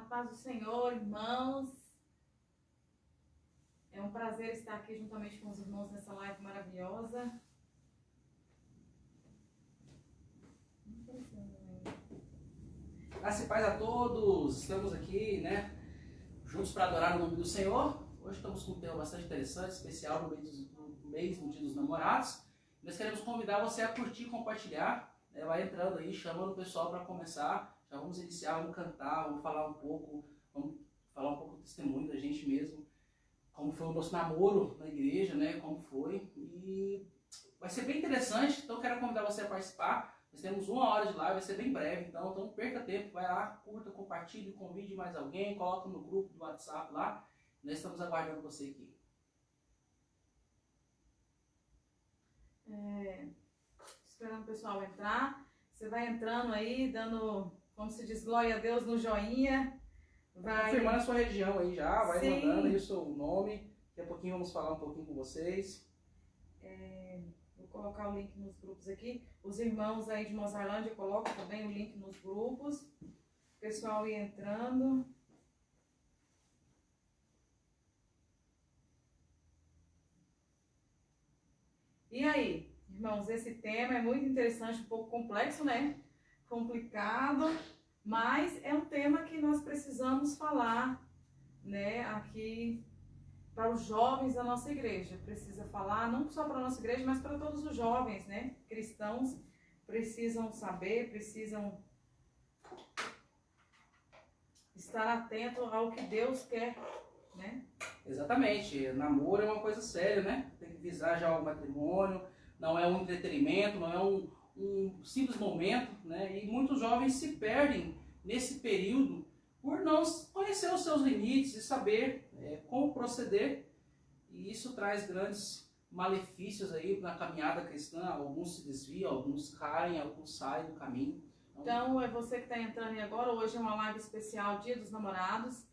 paz do Senhor, irmãos. É um prazer estar aqui juntamente com os irmãos nessa live maravilhosa. Graça e paz a todos. Estamos aqui, juntos para adorar o nome do Senhor. Hoje estamos com um tema bastante interessante, especial no mês do Dia dos Namorados. Nós queremos convidar você a curtir, compartilhar. Vai entrando aí, chamando o pessoal para começar. Já vamos iniciar, vamos cantar, vamos falar um pouco do testemunho da gente mesmo. Como foi o nosso namoro na igreja, como foi. E vai ser bem interessante, então quero convidar você a participar. Nós temos 1 hora de live, vai ser bem breve, então não perca tempo, vai lá, curta, compartilhe, convide mais alguém, coloca no grupo do WhatsApp lá. Nós estamos aguardando você aqui. Esperando o pessoal entrar. Você vai entrando aí, dando, como se diz, glória a Deus no joinha. Vai confirmando a sua região aí já, vai Sim. mandando aí o seu nome. Daqui a pouquinho vamos falar um pouquinho com vocês. Vou colocar o link nos grupos aqui. Os irmãos aí de Mozarlândia colocam também o link nos grupos. O pessoal ir entrando. E aí, irmãos, esse tema é muito interessante, um pouco complexo, complicado, mas é um tema que nós precisamos falar, aqui para os jovens da nossa igreja. Precisa falar não só para a nossa igreja, mas para todos os jovens, cristãos precisam saber, precisam estar atento ao que Deus quer, Exatamente, namoro é uma coisa séria, tem que visar já o matrimônio, não é um entretenimento, não é um simples momento, e muitos jovens se perdem nesse período por não conhecer os seus limites e saber como proceder, e isso traz grandes malefícios aí na caminhada cristã. Alguns se desviam, alguns caem, alguns saem do caminho. Então é você que está entrando aí agora. Hoje é uma live especial, Dia dos Namorados.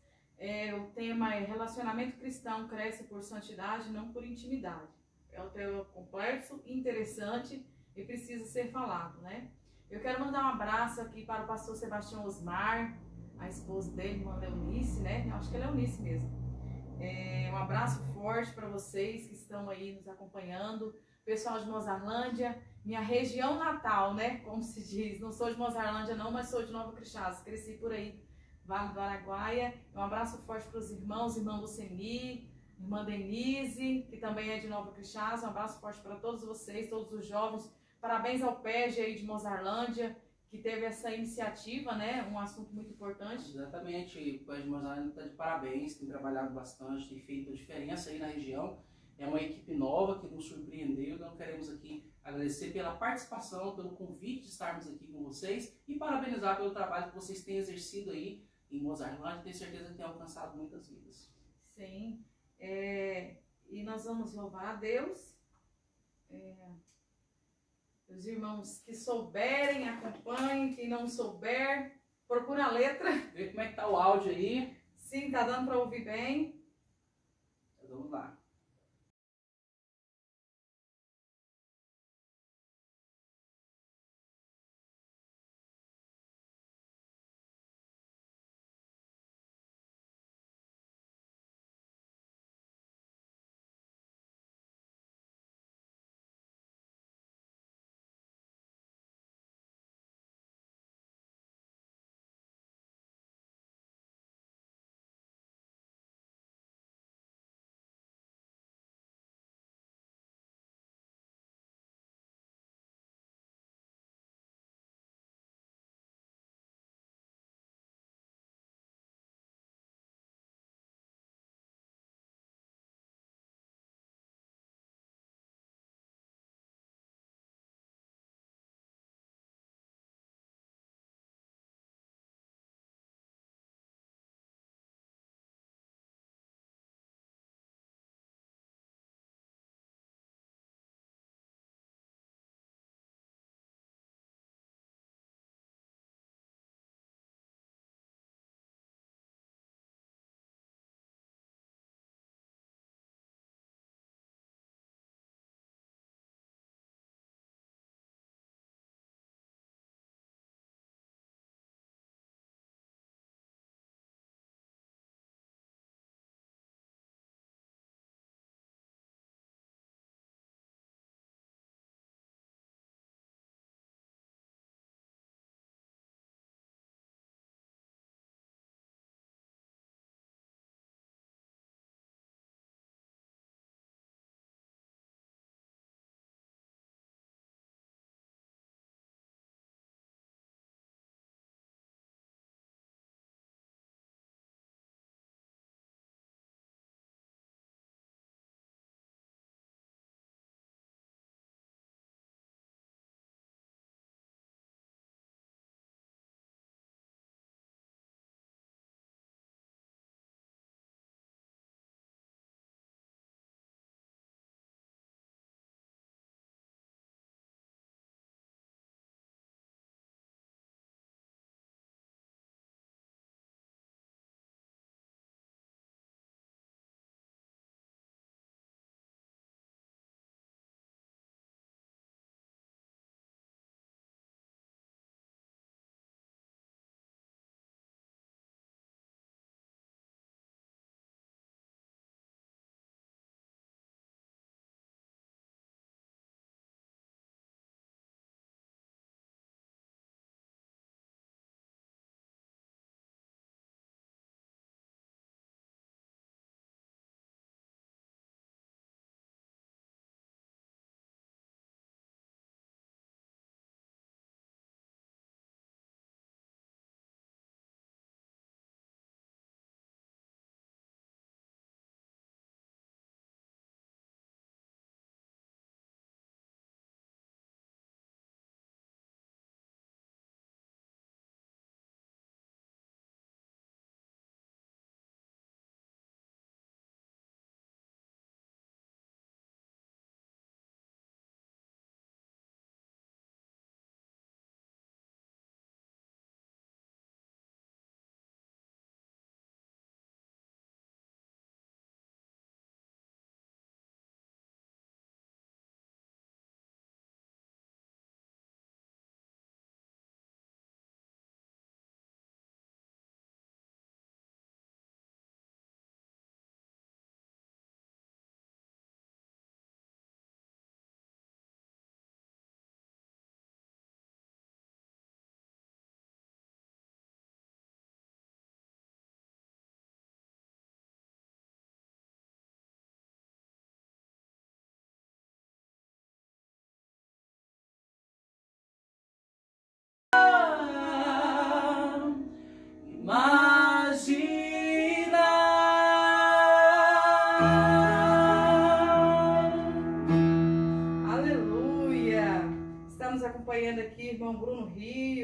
O tema é relacionamento cristão cresce por santidade, não por intimidade. É um tema complexo, interessante e precisa ser falado, Eu quero mandar um abraço aqui para o pastor Sebastião Osmar, a esposa dele, irmã Leonice, Eu acho que ela é Leonice mesmo. Um abraço forte para vocês que estão aí nos acompanhando. Pessoal de Mozarlândia, minha região natal, como se diz. Não sou de Mozarlândia não, mas sou de Nova Crixás. Cresci por aí, Vale do Araguaia. Um abraço forte para os irmãos, irmã Luceni, irmã Denise, que também é de Nova Crixás. Um abraço forte para todos vocês, todos os jovens. Parabéns ao PEG aí de Mozarlândia, que teve essa iniciativa, um assunto muito importante. Exatamente, o PEG de Mozarlândia está de parabéns, tem trabalhado bastante, tem feito a diferença aí na região. É uma equipe nova que nos surpreendeu, então queremos aqui agradecer pela participação, pelo convite de estarmos aqui com vocês e parabenizar pelo trabalho que vocês têm exercido aí em Mozarlândia. Tenho certeza que tem alcançado muitas vidas. Sim, e nós vamos louvar a Deus. Os irmãos que souberem, acompanhem. Quem não souber, procura a letra. Vê como é que tá o áudio aí. Sim, tá dando para ouvir bem. Vamos lá.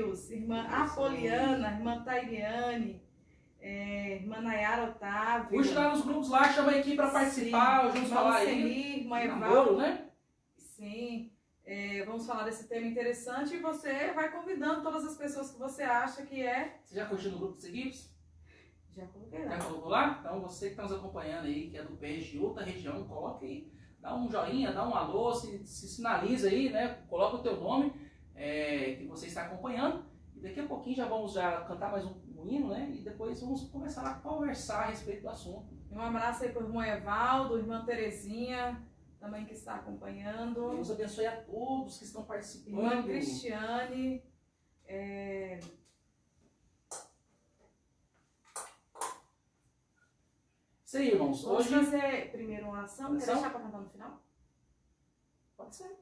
Rios, irmã Apoliana, irmã Tairiane, irmã Nayara Otávio. Curte lá nos grupos lá, chama a equipe para participar, vamos falar aí. Irmã Namoro, né? Sim, vamos falar desse tema interessante e você vai convidando todas as pessoas que você acha que é. Você já curtiu no grupo dos equipes? Já coloquei lá. Já colocou lá? Então você que está nos acompanhando aí, que é do PES de outra região, coloca aí, dá um joinha, dá um alô, se sinaliza aí, né? Coloca o teu nome que você está acompanhando. E daqui a pouquinho já vamos cantar mais um hino, né? E depois vamos começar a conversar a respeito do assunto. Um abraço aí para o irmão Evaldo, irmã Terezinha, também que está acompanhando. Deus abençoe a todos que estão participando. Irmã Cristiane. Isso aí, irmãos. Vamos Hoje fazer primeiro uma oração. Quer deixar para cantar no final? pode ser.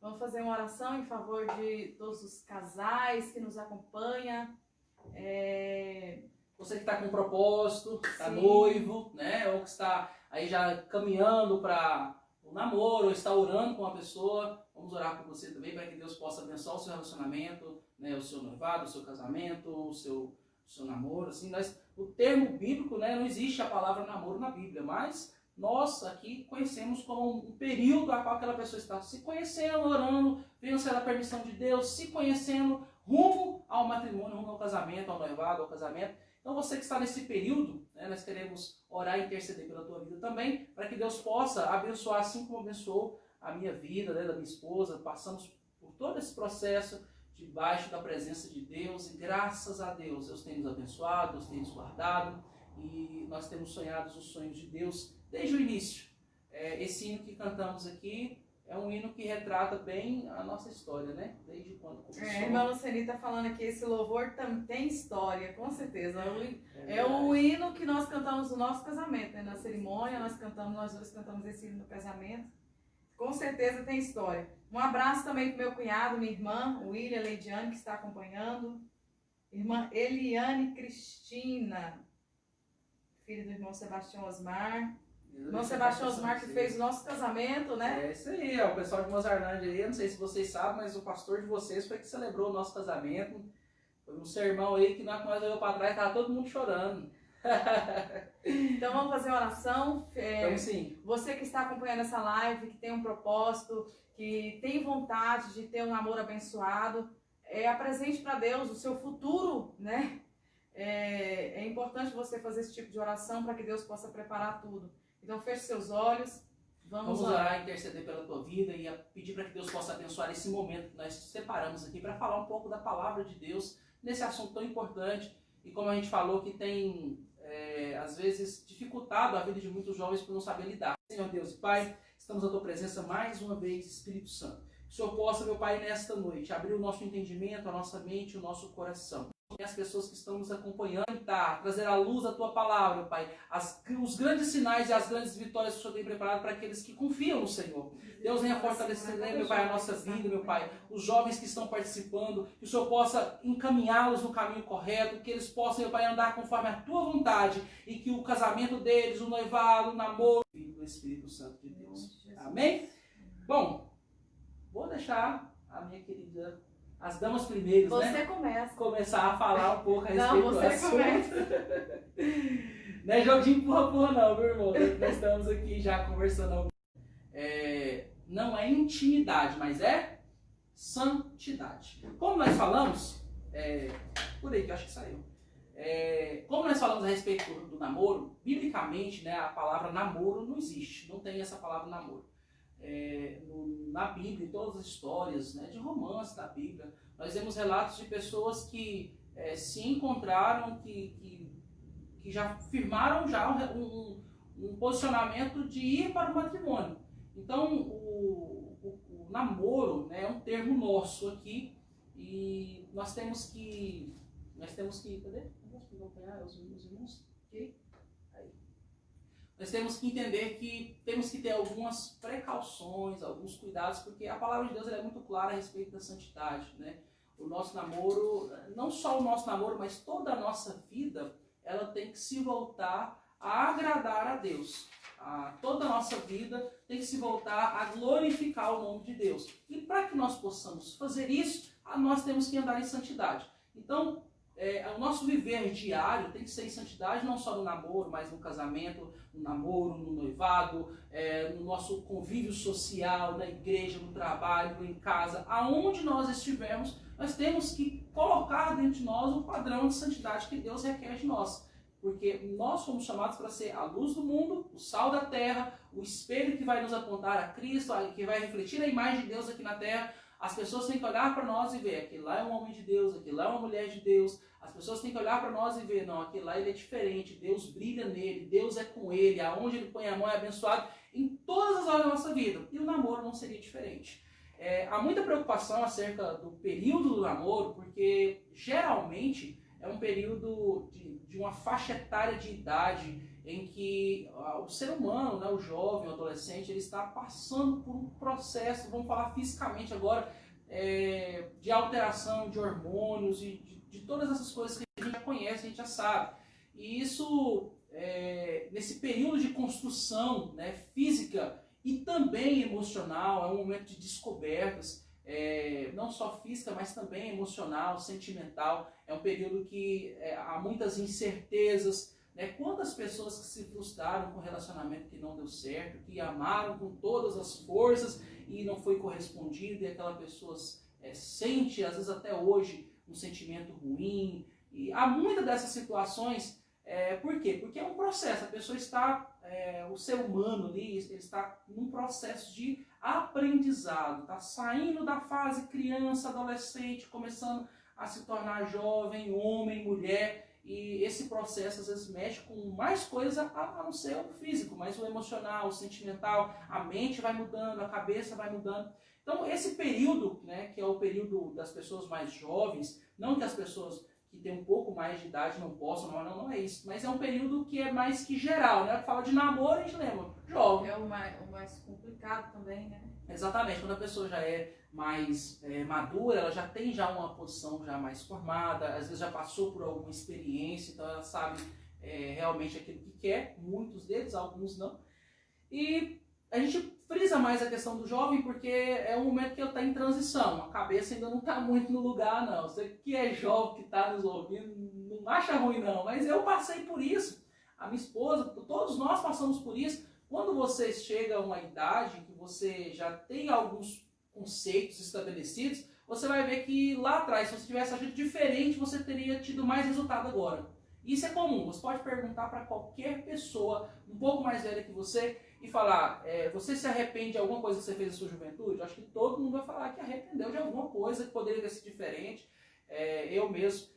Vamos fazer uma oração em favor de todos os casais que nos acompanham. Você que está com um propósito, está Sim. noivo, né? Ou que está aí já caminhando para o namoro, ou está orando com uma pessoa. Vamos orar por você também para que Deus possa abençoar o seu relacionamento, né? O seu noivado, o seu casamento, o seu namoro. Assim, o termo bíblico, né? Não existe a palavra namoro na Bíblia, mas nós aqui conhecemos como um período a qual aquela pessoa está se conhecendo, orando, vendo se é da permissão de Deus, se conhecendo rumo ao matrimônio, rumo ao casamento, ao noivado, ao casamento. Então você que está nesse período, né, nós queremos orar e interceder pela tua vida também, para que Deus possa abençoar assim como abençoou a minha vida, né, da minha esposa. Passamos por todo esse processo debaixo da presença de Deus e graças a Deus, Deus tem nos abençoado, Deus tem nos guardado e nós temos sonhado os sonhos de Deus desde o início. Esse hino que cantamos aqui é um hino que retrata bem a nossa história, né? Desde quando começou. A irmã Luceni está falando aqui, esse louvor também tem história, com certeza. É o hino que nós cantamos no nosso casamento, né? Na cerimônia, nós dois cantamos esse hino no casamento. Com certeza tem história. Um abraço também para meu cunhado, minha irmã, William Leidiane, que está acompanhando. Irmã Eliane Cristina, filho do irmão Sebastião Osmar. Irmão Sebastião Osmar que fez o nosso casamento, né? É isso aí, o pessoal de Mozarlândia aí, eu não sei se vocês sabem, mas o pastor de vocês foi que celebrou o nosso casamento. Foi um sermão aí que nós olhamos para trás, estava todo mundo chorando. Então vamos fazer uma oração. Vamos sim. Você que está acompanhando essa live, que tem um propósito, que tem vontade de ter um namoro abençoado, apresente para Deus o seu futuro, né? É importante você fazer esse tipo de oração para que Deus possa preparar tudo. Então feche seus olhos, vamos orar, interceder pela tua vida e pedir para que Deus possa abençoar esse momento que nós separamos aqui para falar um pouco da palavra de Deus nesse assunto tão importante e como a gente falou que tem às vezes dificultado a vida de muitos jovens por não saber lidar. Senhor Deus e Pai, estamos na tua presença mais uma vez, Espírito Santo. Que o Senhor possa, meu Pai, nesta noite abrir o nosso entendimento, a nossa mente, o nosso coração. E as pessoas que estão nos acompanhando, trazer à luz a tua palavra, Pai, os grandes sinais e as grandes vitórias que o Senhor tem preparado para aqueles que confiam no Senhor. Deus venha fortalecer, meu Pai, a nossa vida, meu Pai, os jovens que estão participando, que o Senhor possa encaminhá-los no caminho correto, que eles possam, meu Pai, andar conforme a tua vontade e que o casamento deles, o noivado, o namoro, do Espírito Santo de Deus. Amém? Bom, vou deixar a minha querida, as damas primeiros, você começa. Começar a falar um pouco a respeito do assunto. Começa. Não é jogo de empurra não, meu irmão. Nós estamos aqui já conversando. Não é intimidade, mas é santidade. Como nós falamos, por aí que eu acho que saiu. Como nós falamos a respeito do namoro, biblicamente, né, a palavra namoro não existe, não tem essa palavra namoro. Na Bíblia, em todas as histórias, né, de romance da Bíblia, nós vemos relatos de pessoas que se encontraram, que já firmaram já um posicionamento de ir para o matrimônio. Então, o namoro, né, é um termo nosso aqui e nós temos que cadê? Vamos acompanhar os irmãos? Okay? Nós temos que entender que temos que ter algumas precauções, alguns cuidados, porque a palavra de Deus é muito clara a respeito da santidade, né? O nosso namoro, não só o nosso namoro, mas toda a nossa vida, ela tem que se voltar a agradar a Deus. Toda a nossa vida tem que se voltar a glorificar o nome de Deus. E para que nós possamos fazer isso, nós temos que andar em santidade. Então, o nosso viver diário tem que ser em santidade, não só no namoro, mas no casamento, no namoro, no noivado, no nosso convívio social, na igreja, no trabalho, em casa, aonde nós estivermos, nós temos que colocar dentro de nós o padrão de santidade que Deus requer de nós. Porque nós fomos chamados para ser a luz do mundo, o sal da terra, o espelho que vai nos apontar a Cristo, que vai refletir a imagem de Deus aqui na terra. As pessoas têm que olhar para nós e ver, aquele lá é um homem de Deus, aquele lá é uma mulher de Deus. As pessoas têm que olhar para nós e ver, não, aquele lá ele é diferente, Deus brilha nele, Deus é com ele, aonde ele põe a mão é abençoado, em todas as áreas da nossa vida. E o namoro não seria diferente. Há muita preocupação acerca do período do namoro, porque geralmente é um período de uma faixa etária de idade em que o ser humano, né, o jovem, o adolescente, ele está passando por um processo, vamos falar fisicamente agora, de alteração de hormônios e de todas essas coisas que a gente já conhece, a gente já sabe. E isso, nesse período de construção, né, física e também emocional, é um momento de descobertas, não só física, mas também emocional, sentimental. É um período que há muitas incertezas, né? Quantas pessoas que se frustraram com um relacionamento que não deu certo, que amaram com todas as forças e não foi correspondido, e aquela pessoa sente, às vezes até hoje, um sentimento ruim. E há muitas dessas situações. Por quê? Porque é um processo, a pessoa está, o ser humano ali, ele está num processo de aprendizado, está saindo da fase criança, adolescente, começando a se tornar jovem, homem, mulher, e esse processo às vezes mexe com mais coisas a não ser o físico, mas o emocional, o sentimental, a mente vai mudando, a cabeça vai mudando. Então esse período, né, que é o período das pessoas mais jovens, não que as pessoas que têm um pouco mais de idade não possam, não é isso, mas é um período que é mais que geral, né? Fala de namoro, a gente lembra, jovem. É o mais complicado também, né? Exatamente, quando a pessoa já é mais madura, ela já tem uma posição já mais formada, às vezes já passou por alguma experiência, então ela sabe realmente aquilo que quer, muitos deles, alguns não. E a gente frisa mais a questão do jovem porque é um momento que ele está em transição, a cabeça ainda não está muito no lugar não. Você que é jovem, que está nos ouvindo, não acha ruim não, mas eu passei por isso, a minha esposa, todos nós passamos por isso. Quando você chega a uma idade que você já tem alguns conceitos estabelecidos, você vai ver que lá atrás, se você tivesse agido diferente, você teria tido mais resultado agora. Isso é comum, você pode perguntar para qualquer pessoa um pouco mais velha que você e falar, você se arrepende de alguma coisa que você fez na sua juventude? Eu acho que todo mundo vai falar que arrependeu de alguma coisa que poderia ter sido diferente. Eu mesmo,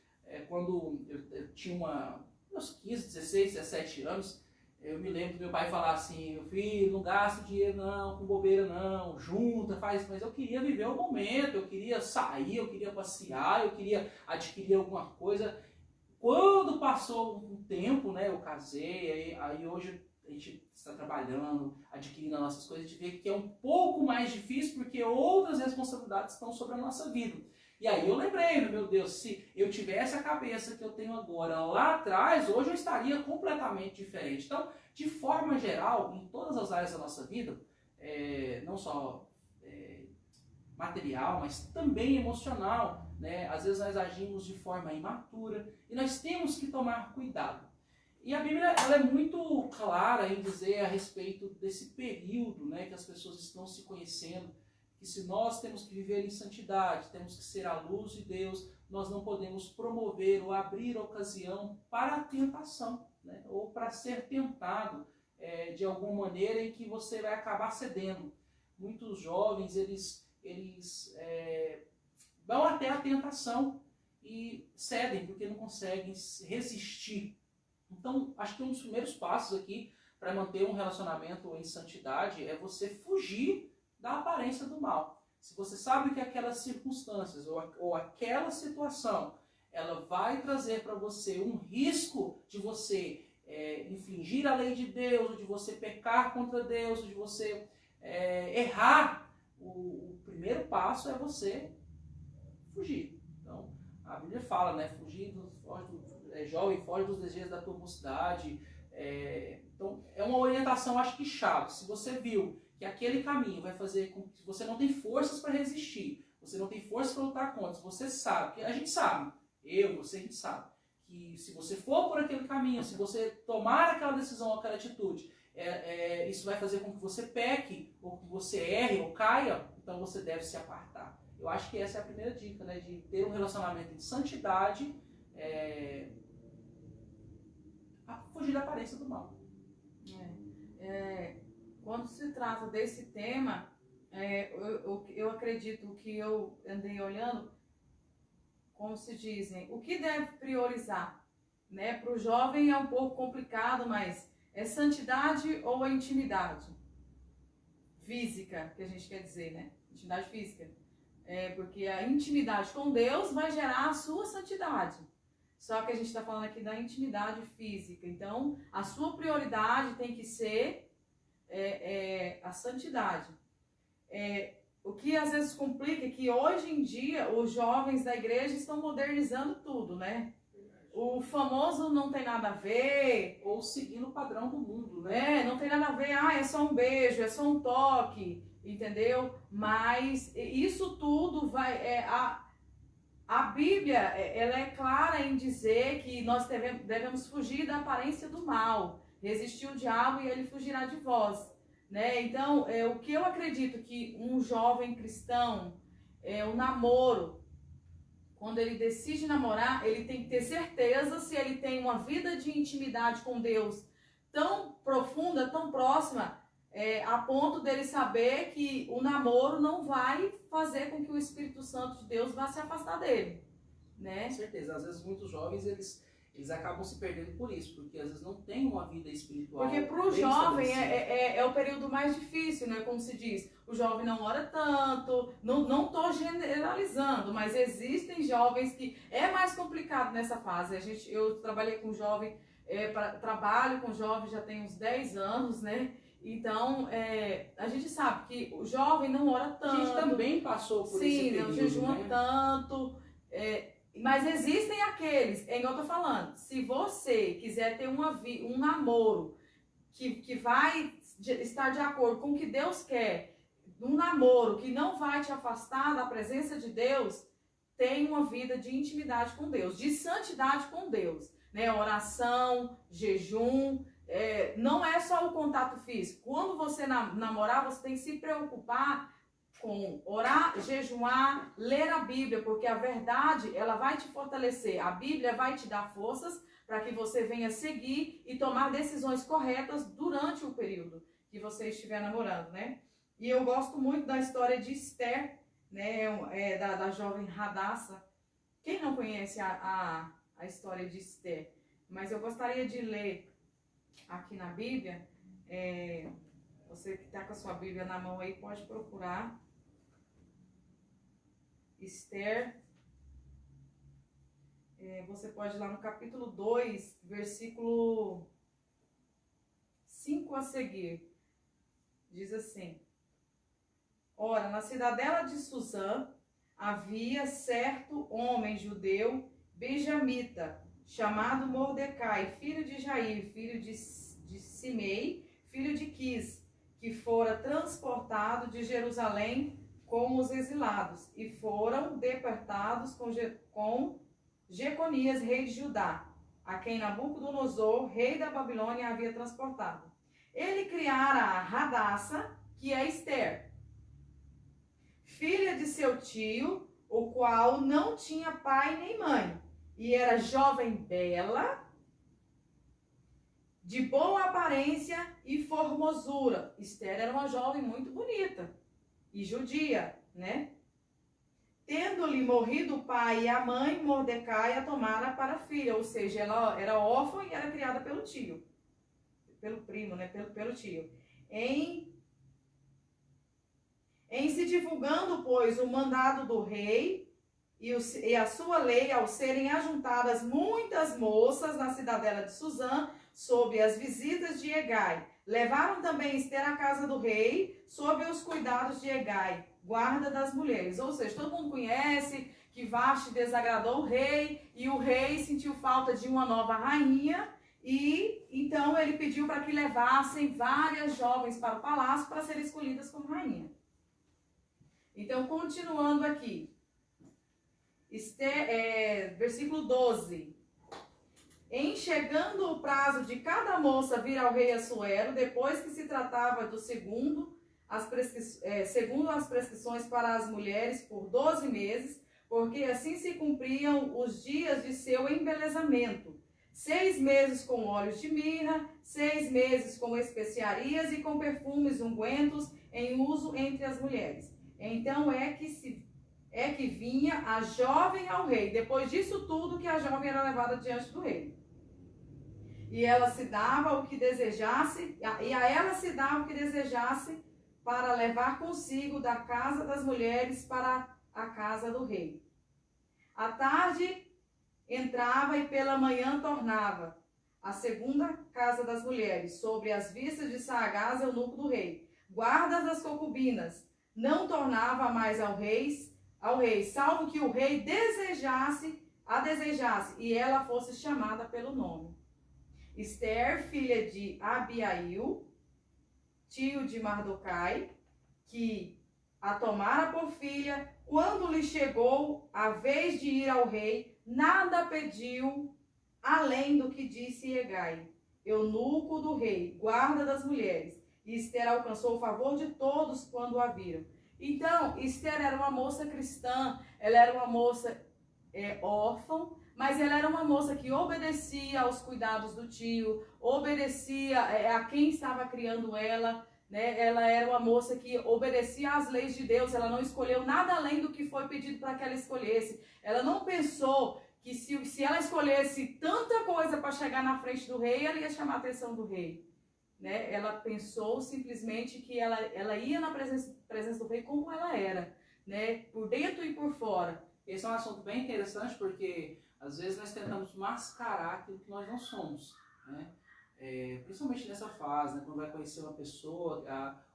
quando eu tinha uns 15, 16, 17 anos, eu me lembro do meu pai falar assim, meu filho, não gasta dinheiro não, com bobeira não, junta, faz, mas eu queria viver o momento, eu queria sair, eu queria passear, eu queria adquirir alguma coisa. Quando passou um tempo, né, eu casei, aí hoje a gente está trabalhando, adquirindo as nossas coisas, a gente vê que é um pouco mais difícil porque outras responsabilidades estão sobre a nossa vida. E aí eu lembrei, meu Deus, se eu tivesse a cabeça que eu tenho agora lá atrás, hoje eu estaria completamente diferente. Então, de forma geral, em todas as áreas da nossa vida, não só material, mas também emocional, né? Às vezes nós agimos de forma imatura e nós temos que tomar cuidado. E a Bíblia ela é muito clara em dizer a respeito desse período, né, que as pessoas estão se conhecendo, que se nós temos que viver em santidade, temos que ser a luz de Deus, nós não podemos promover ou abrir ocasião para a tentação, né, ou para ser tentado de alguma maneira em que você vai acabar cedendo. Muitos jovens, eles vão até a tentação e cedem porque não conseguem resistir. Então, acho que um dos primeiros passos aqui para manter um relacionamento em santidade é você fugir da aparência do mal. Se você sabe que aquelas circunstâncias ou aquela situação ela vai trazer para você um risco de você infringir a lei de Deus, de você pecar contra Deus, de você errar, o primeiro passo é você fugir. Então, a Bíblia fala, né? Jovem, foge dos desejos da tua mocidade, Então, é uma orientação, acho que chave. Se você viu que aquele caminho vai fazer com que você não tem forças para resistir, você não tem forças para lutar contra, você sabe, que a gente sabe, você, a gente sabe, que se você for por aquele caminho, se você tomar aquela decisão, aquela atitude, isso vai fazer com que você peque, ou que você erre, ou caia, então você deve se apartar. Eu acho que essa é a primeira dica, né, de ter um relacionamento de santidade, a fugir da aparência do mal. Quando se trata desse tema, eu acredito que eu andei olhando, como se dizem, o que deve priorizar, né? Para o jovem é um pouco complicado, mas é santidade ou a intimidade física, que a gente quer dizer, né? Intimidade física. Porque a intimidade com Deus vai gerar a sua santidade. Só que a gente está falando aqui da intimidade física. Então, a sua prioridade tem que ser a santidade. O que às vezes complica é que hoje em dia os jovens da igreja estão modernizando tudo, né? O famoso não tem nada a ver. Ou seguindo o padrão do mundo, né? Não tem nada a ver, é só um beijo, é só um toque, entendeu? Mas isso tudo vai... A Bíblia, ela é clara em dizer que nós devemos fugir da aparência do mal. Resistir o diabo e ele fugirá de vós. Né? Então, o que eu acredito que um jovem cristão, o namoro, quando ele decide namorar, ele tem que ter certeza se ele tem uma vida de intimidade com Deus tão profunda, tão próxima, a ponto dele saber que o namoro não vai fazer com que o Espírito Santo de Deus vá se afastar dele, né? Com certeza, às vezes muitos jovens, eles acabam se perdendo por isso, porque às vezes não tem uma vida espiritual. Porque para o jovem é o período mais difícil, né? Como se diz, o jovem não ora tanto, não estou generalizando, mas existem jovens que é mais complicado nessa fase. Eu trabalhei com jovem, trabalho com jovem já tem uns 10 anos, né? Então, a gente sabe que o jovem não ora tanto. A gente também passou por esse período, não jejua, né? tanto. Mas existem aqueles, eu estou falando, se você quiser ter um namoro que vai estar de acordo com o que Deus quer, um namoro que não vai te afastar da presença de Deus, tenha uma vida de intimidade com Deus, de santidade com Deus, né? Oração, jejum, não é só o contato físico. Quando você namorar, você tem que se preocupar com orar, jejuar, ler a Bíblia, porque a verdade, ela vai te fortalecer. A Bíblia vai te dar forças para que você venha seguir e tomar decisões corretas durante o período que você estiver namorando, né? E eu gosto muito da história de Esther, né? Da jovem Radassa. Quem não conhece a história de Esther? Mas eu gostaria de ler aqui na Bíblia. Você que está com a sua Bíblia na mão aí, pode procurar. Esther, você pode ir lá no capítulo 2, versículo 5 a seguir. Diz assim: Ora, na cidadela de Susã havia certo homem judeu benjamita, chamado Mordecai, filho de Jair, filho de Simei, filho de Quis, que fora transportado de Jerusalém com os exilados, e foram deportados com Jeconias, rei de Judá, a quem Nabucodonosor, rei da Babilônia, havia transportado. Ele criara a Radassa, que é Esther, filha de seu tio, o qual não tinha pai nem mãe, e era jovem bela, de boa aparência e formosura. Esther era uma jovem muito bonita e judia, né? Tendo-lhe morrido o pai e a mãe, Mordecai a tomara para filha, ou seja, ela era órfã e era criada pelo tio, pelo primo, né? Pelo tio. Em se divulgando, pois, o mandado do rei e a sua lei, ao serem ajuntadas muitas moças na cidadela de Susã, sob as visitas de Hegai, levaram também Esther à casa do rei, sob os cuidados de Hegai, guarda das mulheres. Ou seja, todo mundo conhece que Vaste desagradou o rei, e o rei sentiu falta de uma nova rainha, E então ele pediu para que levassem várias jovens para o palácio para serem escolhidas como rainha. Então, continuando aqui, versículo 12. Em chegando o prazo de cada moça vir ao rei Assuero, depois que se tratava do segundo as prescrições para as mulheres por 12 meses, porque assim se cumpriam os dias de seu embelezamento. 6 meses com óleos de mirra, 6 meses com especiarias e com perfumes ungüentos em uso entre as mulheres. Então é que vinha a jovem ao rei. Depois disso tudo que a jovem era levada diante do rei. E ela se dava o que desejasse, e a ela se dava o que desejasse para levar consigo da casa das mulheres para a casa do rei. À tarde entrava e pela manhã tornava a segunda casa das mulheres, sobre as vistas de Saagás, eunuco do rei, guardas das concubinas. Não tornava mais ao rei, salvo que o rei desejasse e ela fosse chamada pelo nome. Esther, filha de Abiail, tio de Mardocai, que a tomara por filha, quando lhe chegou a vez de ir ao rei, nada pediu além do que disse Hegai, eunuco do rei, guarda das mulheres. E Esther alcançou o favor de todos quando a viram. Então, Esther era uma moça cristã, ela era uma moça órfã, mas ela era uma moça que obedecia aos cuidados do tio, obedecia a quem estava criando ela, né? Ela era uma moça que obedecia às leis de Deus, ela não escolheu nada além do que foi pedido para que ela escolhesse. Ela não pensou que se ela escolhesse tanta coisa para chegar na frente do rei, ela ia chamar a atenção do rei. Né? Ela pensou simplesmente que ela ia na presença do rei como ela era, né? Por dentro e por fora. Esse é um assunto bem interessante porque às vezes nós tentamos mascarar aquilo que nós não somos, né? Principalmente nessa fase, né? Quando vai conhecer uma pessoa,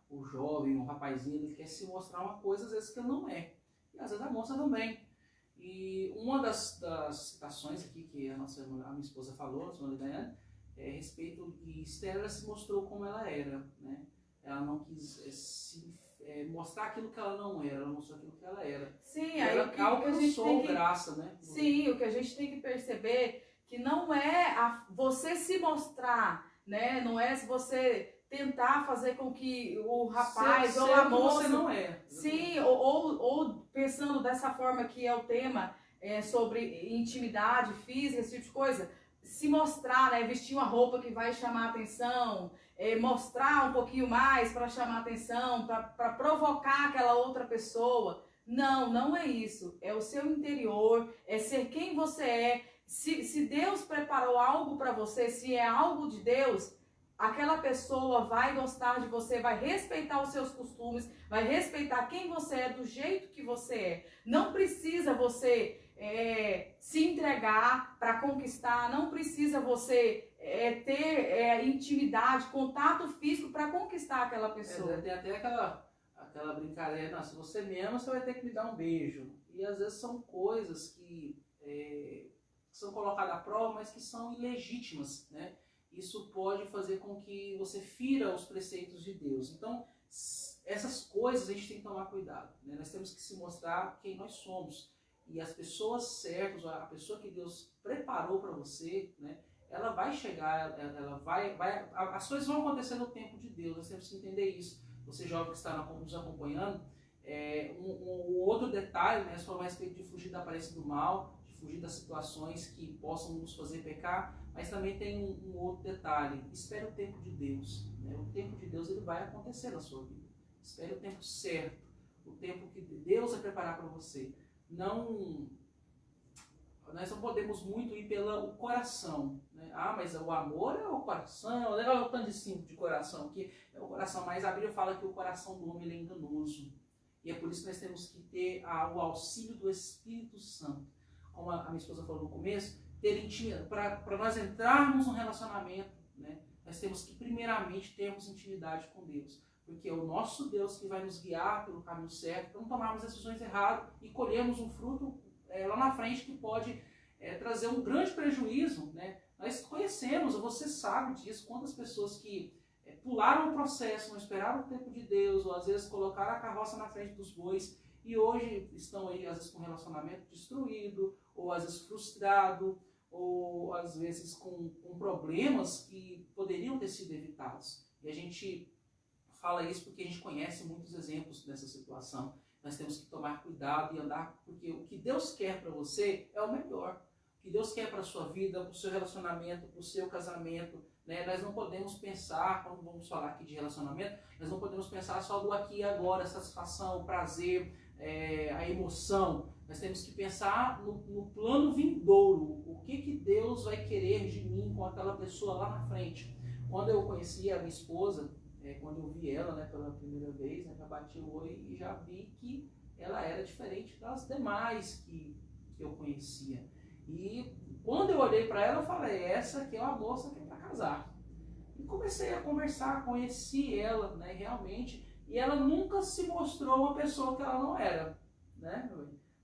o jovem, o rapazinho, ele quer se mostrar uma coisa às vezes que ele não é. E às vezes a moça também. E uma das citações aqui que a minha esposa falou, a senhora Daiane, a respeito de Esther, ela se mostrou como ela era, né? Ela não quis mostrar aquilo que ela não era, ela mostrou aquilo que ela era. Sim, ela aí alcançou graça, né? Sim, o que a gente tem que perceber que não é você se mostrar, né? Não é você tentar fazer com que o rapaz ou a moça... você não é. Sim, ou pensando dessa forma que é o tema sobre intimidade física, esse tipo de coisa, se mostrar, né? Vestir uma roupa que vai chamar a atenção, mostrar um pouquinho mais para chamar a atenção, para provocar aquela outra pessoa. Não, não é isso. É o seu interior, é ser quem você é. Se Deus preparou algo para você, se é algo de Deus, aquela pessoa vai gostar de você, vai respeitar os seus costumes, vai respeitar quem você é, do jeito que você é. Não precisa você se entregar para conquistar, não precisa você ter intimidade, contato físico para conquistar aquela pessoa. Tem até aquela brincadeira, não, se você me ama, você vai ter que me dar um beijo. E às vezes são coisas que são colocadas à prova, mas que são ilegítimas, né? Isso pode fazer com que você fira os preceitos de Deus. Então, essas coisas a gente tem que tomar cuidado, né? Nós temos que se mostrar quem nós somos. E as pessoas certas, a pessoa que Deus preparou para você, né? Ela vai chegar, as coisas vão acontecer no tempo de Deus. Nós temos que entender isso. Você jovem que está nos acompanhando, um outro detalhe, né? Só a respeito de fugir da aparência do mal, de fugir das situações que possam nos fazer pecar, mas também tem um outro detalhe: espere o tempo de Deus, né? O tempo de Deus ele vai acontecer na sua vida. Espere o tempo certo, o tempo que Deus vai preparar para você. Nós não podemos muito ir pelo coração, né? Mas o amor é o coração, olha o tanto de símbolo de coração aqui, é o coração, mas a Bíblia fala que o coração do homem é enganoso. E é por isso que nós temos que ter o auxílio do Espírito Santo. Como a minha esposa falou no começo, ter intimidade. Para nós entrarmos num relacionamento, né, nós temos que primeiramente termos intimidade com Deus. Porque é o nosso Deus que vai nos guiar pelo caminho certo, para não tomarmos decisões erradas e colhermos um fruto lá na frente que pode trazer um grande prejuízo, né? Nós conhecemos, você sabe disso, quantas pessoas que pularam o processo, não esperaram o tempo de Deus, ou às vezes colocaram a carroça na frente dos bois, e hoje estão aí, às vezes, com um relacionamento destruído, ou às vezes frustrado, ou às vezes com problemas que poderiam ter sido evitados. E a gente fala isso porque a gente conhece muitos exemplos dessa situação. Nós temos que tomar cuidado e andar, porque o que Deus quer para você é o melhor. O que Deus quer para a sua vida, para o seu relacionamento, para o seu casamento, né? Nós não podemos pensar, quando vamos falar aqui de relacionamento, nós não podemos pensar só do aqui e agora, a satisfação, o prazer, a emoção. Nós temos que pensar no plano vindouro, o que Deus vai querer de mim com aquela pessoa lá na frente. Quando eu conheci a minha esposa, quando eu vi ela, né, pela primeira vez, já bati o olho e já vi que ela era diferente das demais que eu conhecia. E quando eu olhei para ela, eu falei, essa aqui é uma moça que é para casar. E comecei a conversar, conheci ela, né, realmente, e ela nunca se mostrou uma pessoa que ela não era, né?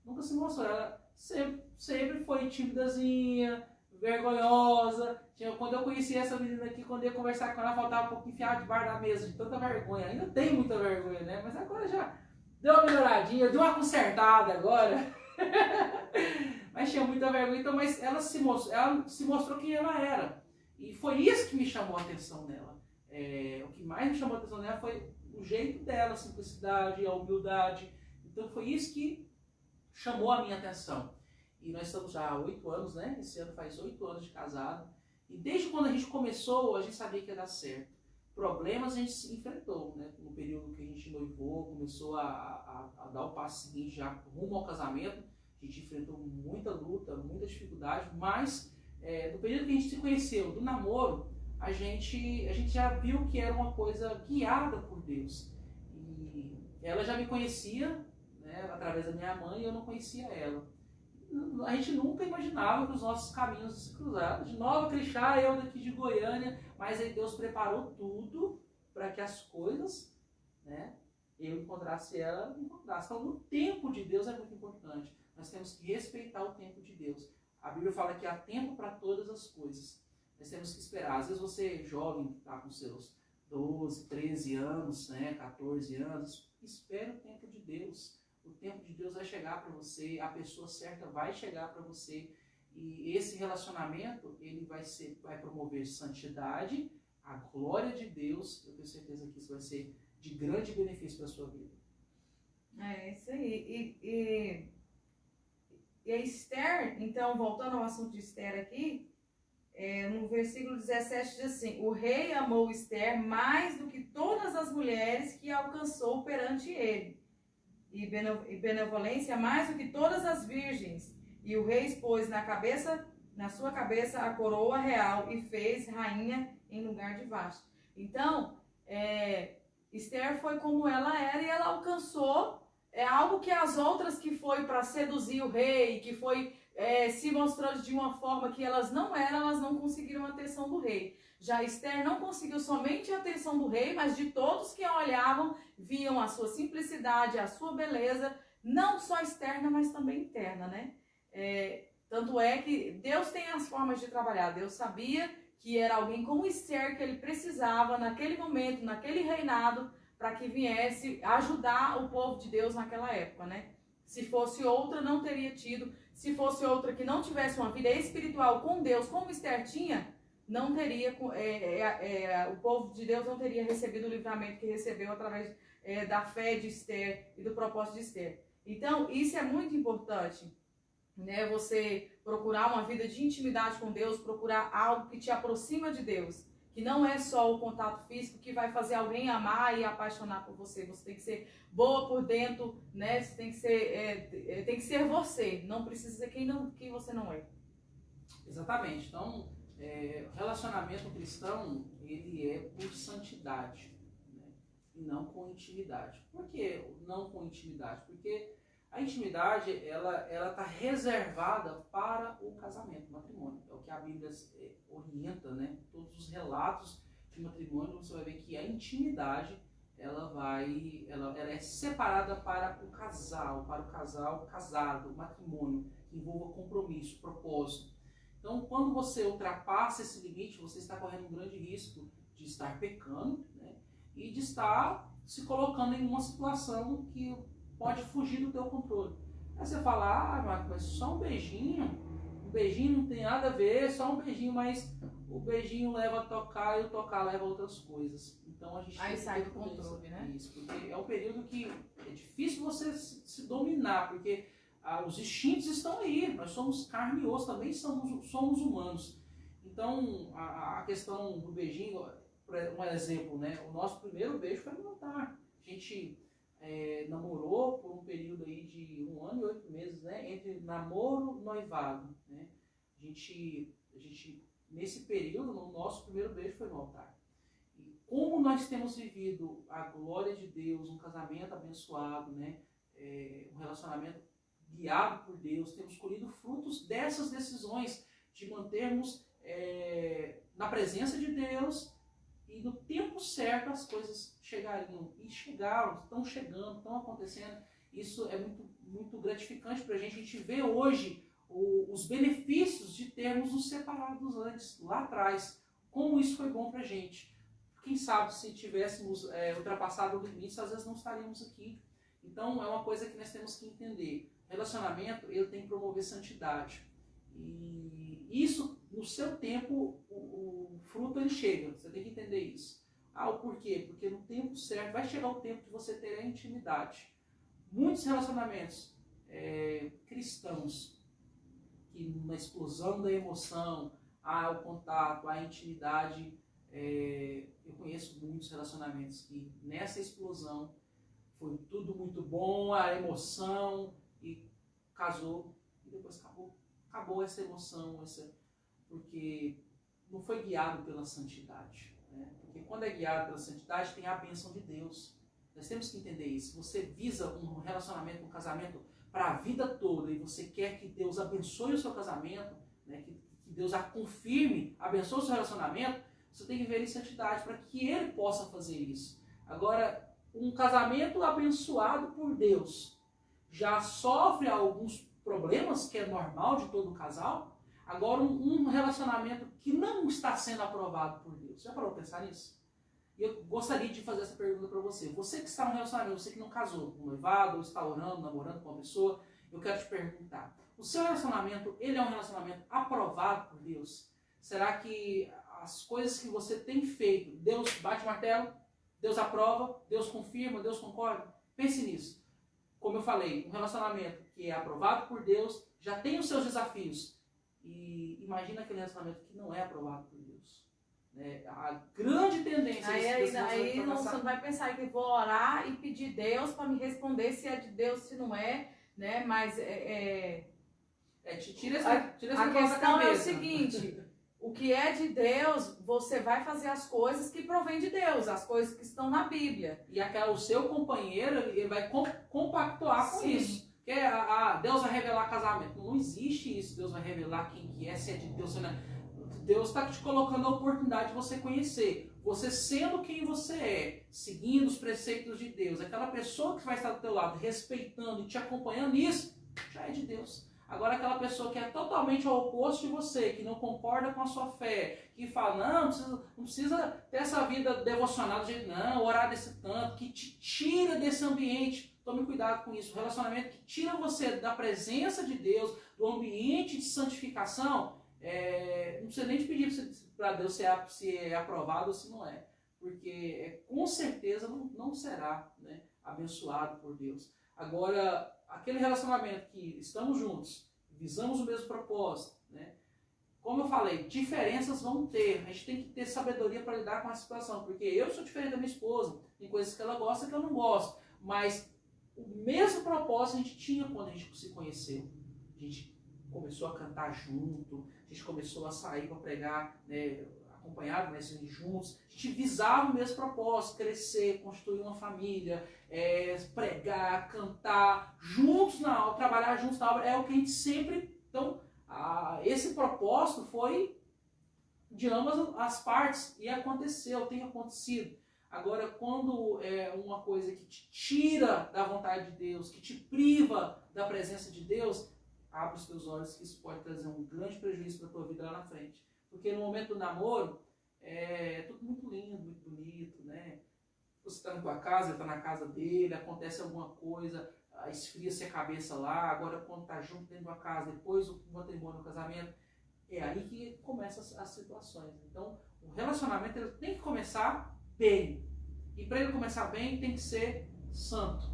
Nunca se mostrou, ela sempre foi timidazinha, vergonhosa. Quando eu conheci essa menina aqui, quando eu ia conversar com ela, faltava um pouco enfiar debaixo da mesa, de tanta vergonha. Ainda tem muita vergonha, né? Mas agora já deu uma melhoradinha, deu uma consertada agora. Mas tinha muita vergonha, então, mas ela se mostrou quem ela era. E foi isso que me chamou a atenção nela. O que mais me chamou a atenção nela foi o jeito dela, a simplicidade, a humildade. Então foi isso que chamou a minha atenção. E nós estamos já há 8 anos, né? Esse ano faz 8 anos de casado. E desde quando a gente começou, a gente sabia que ia dar certo. Problemas a gente se enfrentou, né? No período que a gente noivou, começou a dar o passo seguinte já rumo ao casamento. A gente enfrentou muita luta, muita dificuldade, mas no período que a gente se conheceu, do namoro, a gente já viu que era uma coisa guiada por Deus. E ela já me conhecia, né, através da minha mãe, e eu não conhecia ela. A gente nunca imaginava que os nossos caminhos se cruzaram. De Nova Crixá, eu daqui de Goiânia, mas aí Deus preparou tudo para que as coisas, né, eu encontrasse ela, encontrasse. Então, no tempo de Deus é muito importante. Nós temos que respeitar o tempo de Deus. A Bíblia fala que há tempo para todas as coisas. Nós temos que esperar. Às vezes você, jovem, que está com seus 12, 13 anos, né, 14 anos, espera o tempo de Deus. O tempo de Deus vai chegar para você, a pessoa certa vai chegar para você. E esse relacionamento, ele vai promover santidade, a glória de Deus. Eu tenho certeza que isso vai ser de grande benefício para a sua vida. É isso aí. E a Esther, então, voltando ao assunto de Esther aqui, no versículo 17 diz assim: o rei amou Esther mais do que todas as mulheres que alcançou perante ele, e benevolência mais do que todas as virgens. E o rei expôs na sua cabeça a coroa real e fez rainha em lugar de Vasti. Então, Esther foi como ela era e ela alcançou algo que as outras que foi para seduzir o rei, que foi se mostrando de uma forma que elas não eram, elas não conseguiram a atenção do rei. Já Esther não conseguiu somente a atenção do rei, mas de todos que a olhavam, viam a sua simplicidade, a sua beleza, não só externa, mas também interna, né? Tanto é que Deus tem as formas de trabalhar. Deus sabia que era alguém como Esther que ele precisava naquele momento, naquele reinado, para que viesse ajudar o povo de Deus naquela época, né? Se fosse outra, não teria tido. Se fosse outra que não tivesse uma vida espiritual com Deus, como Esther tinha, não teria, o povo de Deus não teria recebido o livramento que recebeu através da fé de Esther e do propósito de Esther. Então, isso é muito importante, né? Você procurar uma vida de intimidade com Deus, procurar algo que te aproxima de Deus, que não é só o contato físico que vai fazer alguém amar e apaixonar por você. Você tem que ser boa por dentro, né? Você tem que ser você. Não precisa ser quem você não é. Exatamente. Então, relacionamento cristão, ele é por santidade, né? E não com intimidade. Por que não com intimidade? Porque a intimidade, ela está reservada para o casamento, o matrimônio. É o que a Bíblia orienta, né? Todos os relatos de matrimônio, você vai ver que a intimidade, ela é separada para o casal casado, o matrimônio. que envolva compromisso, propósito. Então, quando você ultrapassa esse limite, você está correndo um grande risco de estar pecando, né? E de estar se colocando em uma situação que pode fugir do teu controle. Aí você fala, Marco, mas só um beijinho não tem nada a ver, só um beijinho, mas o beijinho leva a tocar e o tocar leva a outras coisas. Então a gente aí sai do controle, né? Isso, porque é um período que é difícil você se dominar, porque os instintos estão aí, nós somos carne e osso, também somos humanos. Então a questão do beijinho, um exemplo, né? O nosso primeiro beijo foi no altar. A gente namorou por um período aí de 1 ano e 8 meses, né? Entre namoro e noivado, né? A gente, nesse período, o nosso primeiro beijo foi no altar. E como nós temos vivido a glória de Deus, um casamento abençoado, né? Um relacionamento guiado por Deus, temos colhido frutos dessas decisões de mantermos na presença de Deus. E no tempo certo as coisas chegariam. E chegaram, estão chegando, estão acontecendo. Isso é muito, muito gratificante para a gente. A gente vê hoje os benefícios de termos nos separados antes, lá atrás. Como isso foi bom para a gente. Quem sabe se tivéssemos ultrapassado o limite, às vezes não estaríamos aqui. Então é uma coisa que nós temos que entender. Relacionamento, ele tem que promover santidade. E isso, no seu tempo, o fruto ele chega. Você tem que entender isso. O porquê? Porque no tempo certo, vai chegar o tempo de você ter a intimidade. Muitos relacionamentos cristãos, que na explosão da emoção, o contato, a intimidade, eu conheço muitos relacionamentos que nessa explosão foi tudo muito bom, a emoção, e casou, e depois acabou. Acabou essa emoção, porque não foi guiado pela santidade. Né? Porque quando é guiado pela santidade, tem a bênção de Deus. Nós temos que entender isso. Você visa um relacionamento, um casamento para a vida toda, e você quer que Deus abençoe o seu casamento, né? que Deus a confirme, abençoe o seu relacionamento, você tem que ver em santidade para que Ele possa fazer isso. Agora, um casamento abençoado por Deus já sofre alguns problemas, que é normal de todo casal. Agora, um relacionamento que não está sendo aprovado por Deus. Já parou para pensar nisso? E eu gostaria de fazer essa pergunta para você. Você que está no relacionamento, você que não casou, um noivado, ou está orando, namorando com uma pessoa, eu quero te perguntar. O seu relacionamento, ele é um relacionamento aprovado por Deus? Será que as coisas que você tem feito, Deus bate o martelo, Deus aprova, Deus confirma, Deus concorda? Pense nisso. Como eu falei, um relacionamento que é aprovado por Deus já tem os seus desafios. E imagina aquele relacionamento que não é aprovado por Deus. Né? A grande tendência... Aí você não vai pensar que vou orar e pedir Deus para me responder se é de Deus, se não é. Né? Mas tira essa a questão é o seguinte... O que é de Deus, você vai fazer as coisas que provém de Deus, as coisas que estão na Bíblia. E o seu companheiro, ele vai compactuar com isso. Porque Deus vai revelar casamento. Não existe isso, Deus vai revelar quem que é, se é de Deus, se não é. Deus está te colocando a oportunidade de você conhecer. Você sendo quem você é, seguindo os preceitos de Deus, aquela pessoa que vai estar do teu lado, respeitando e te acompanhando, isso já é de Deus. Agora aquela pessoa que é totalmente ao oposto de você, que não concorda com a sua fé, que fala, não precisa ter essa vida devocional do jeito, não, orar desse tanto, que te tira desse ambiente. Tome cuidado com isso. O relacionamento que tira você da presença de Deus, do ambiente de santificação, não precisa nem te pedir para Deus se é aprovado ou se não é. Porque com certeza não será, né, abençoado por Deus. Agora, aquele relacionamento que estamos juntos, visamos o mesmo propósito, né? Como eu falei, diferenças vão ter. A gente tem que ter sabedoria para lidar com a situação, porque eu sou diferente da minha esposa, tem coisas que ela gosta que eu não gosto, mas o mesmo propósito a gente tinha quando a gente se conheceu. A gente começou a cantar junto, a gente começou a sair para pregar, né, acompanhado, mas juntos. A gente visava o mesmo propósito, crescer, construir uma família, pregar, cantar, juntos na aula, trabalhar juntos na obra, é o que a gente sempre... Então, esse propósito foi de ambas as partes e aconteceu, tem acontecido. Agora, quando é uma coisa que te tira da vontade de Deus, que te priva da presença de Deus, abre os teus olhos que isso pode trazer um grande prejuízo para a tua vida lá na frente. Porque no momento do namoro, é tudo muito lindo, muito bonito, né? Você está na tua casa, ele está na casa dele, acontece alguma coisa, esfria-se a cabeça lá, agora quando está junto dentro da casa, depois o matrimônio, o casamento, é aí que começam as situações. Então, o relacionamento ele tem que começar bem. E para ele começar bem, tem que ser santo.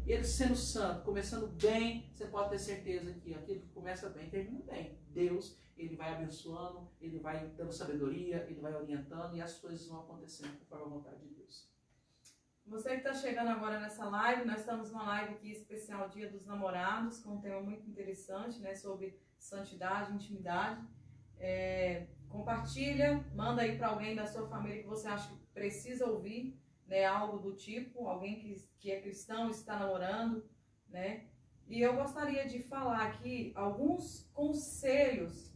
E ele sendo santo, começando bem, você pode ter certeza que aquilo que começa bem, termina bem. Deus, ele vai abençoando, ele vai dando sabedoria, ele vai orientando e as coisas vão acontecendo conforme a vontade de Deus. Você que está chegando agora nessa live, nós estamos numa live aqui especial Dia dos Namorados, com um tema muito interessante, né, sobre santidade, intimidade. Compartilha, manda aí para alguém da sua família que você acha que precisa ouvir, né, algo do tipo, alguém que é cristão, está namorando, né? E eu gostaria de falar aqui alguns conselhos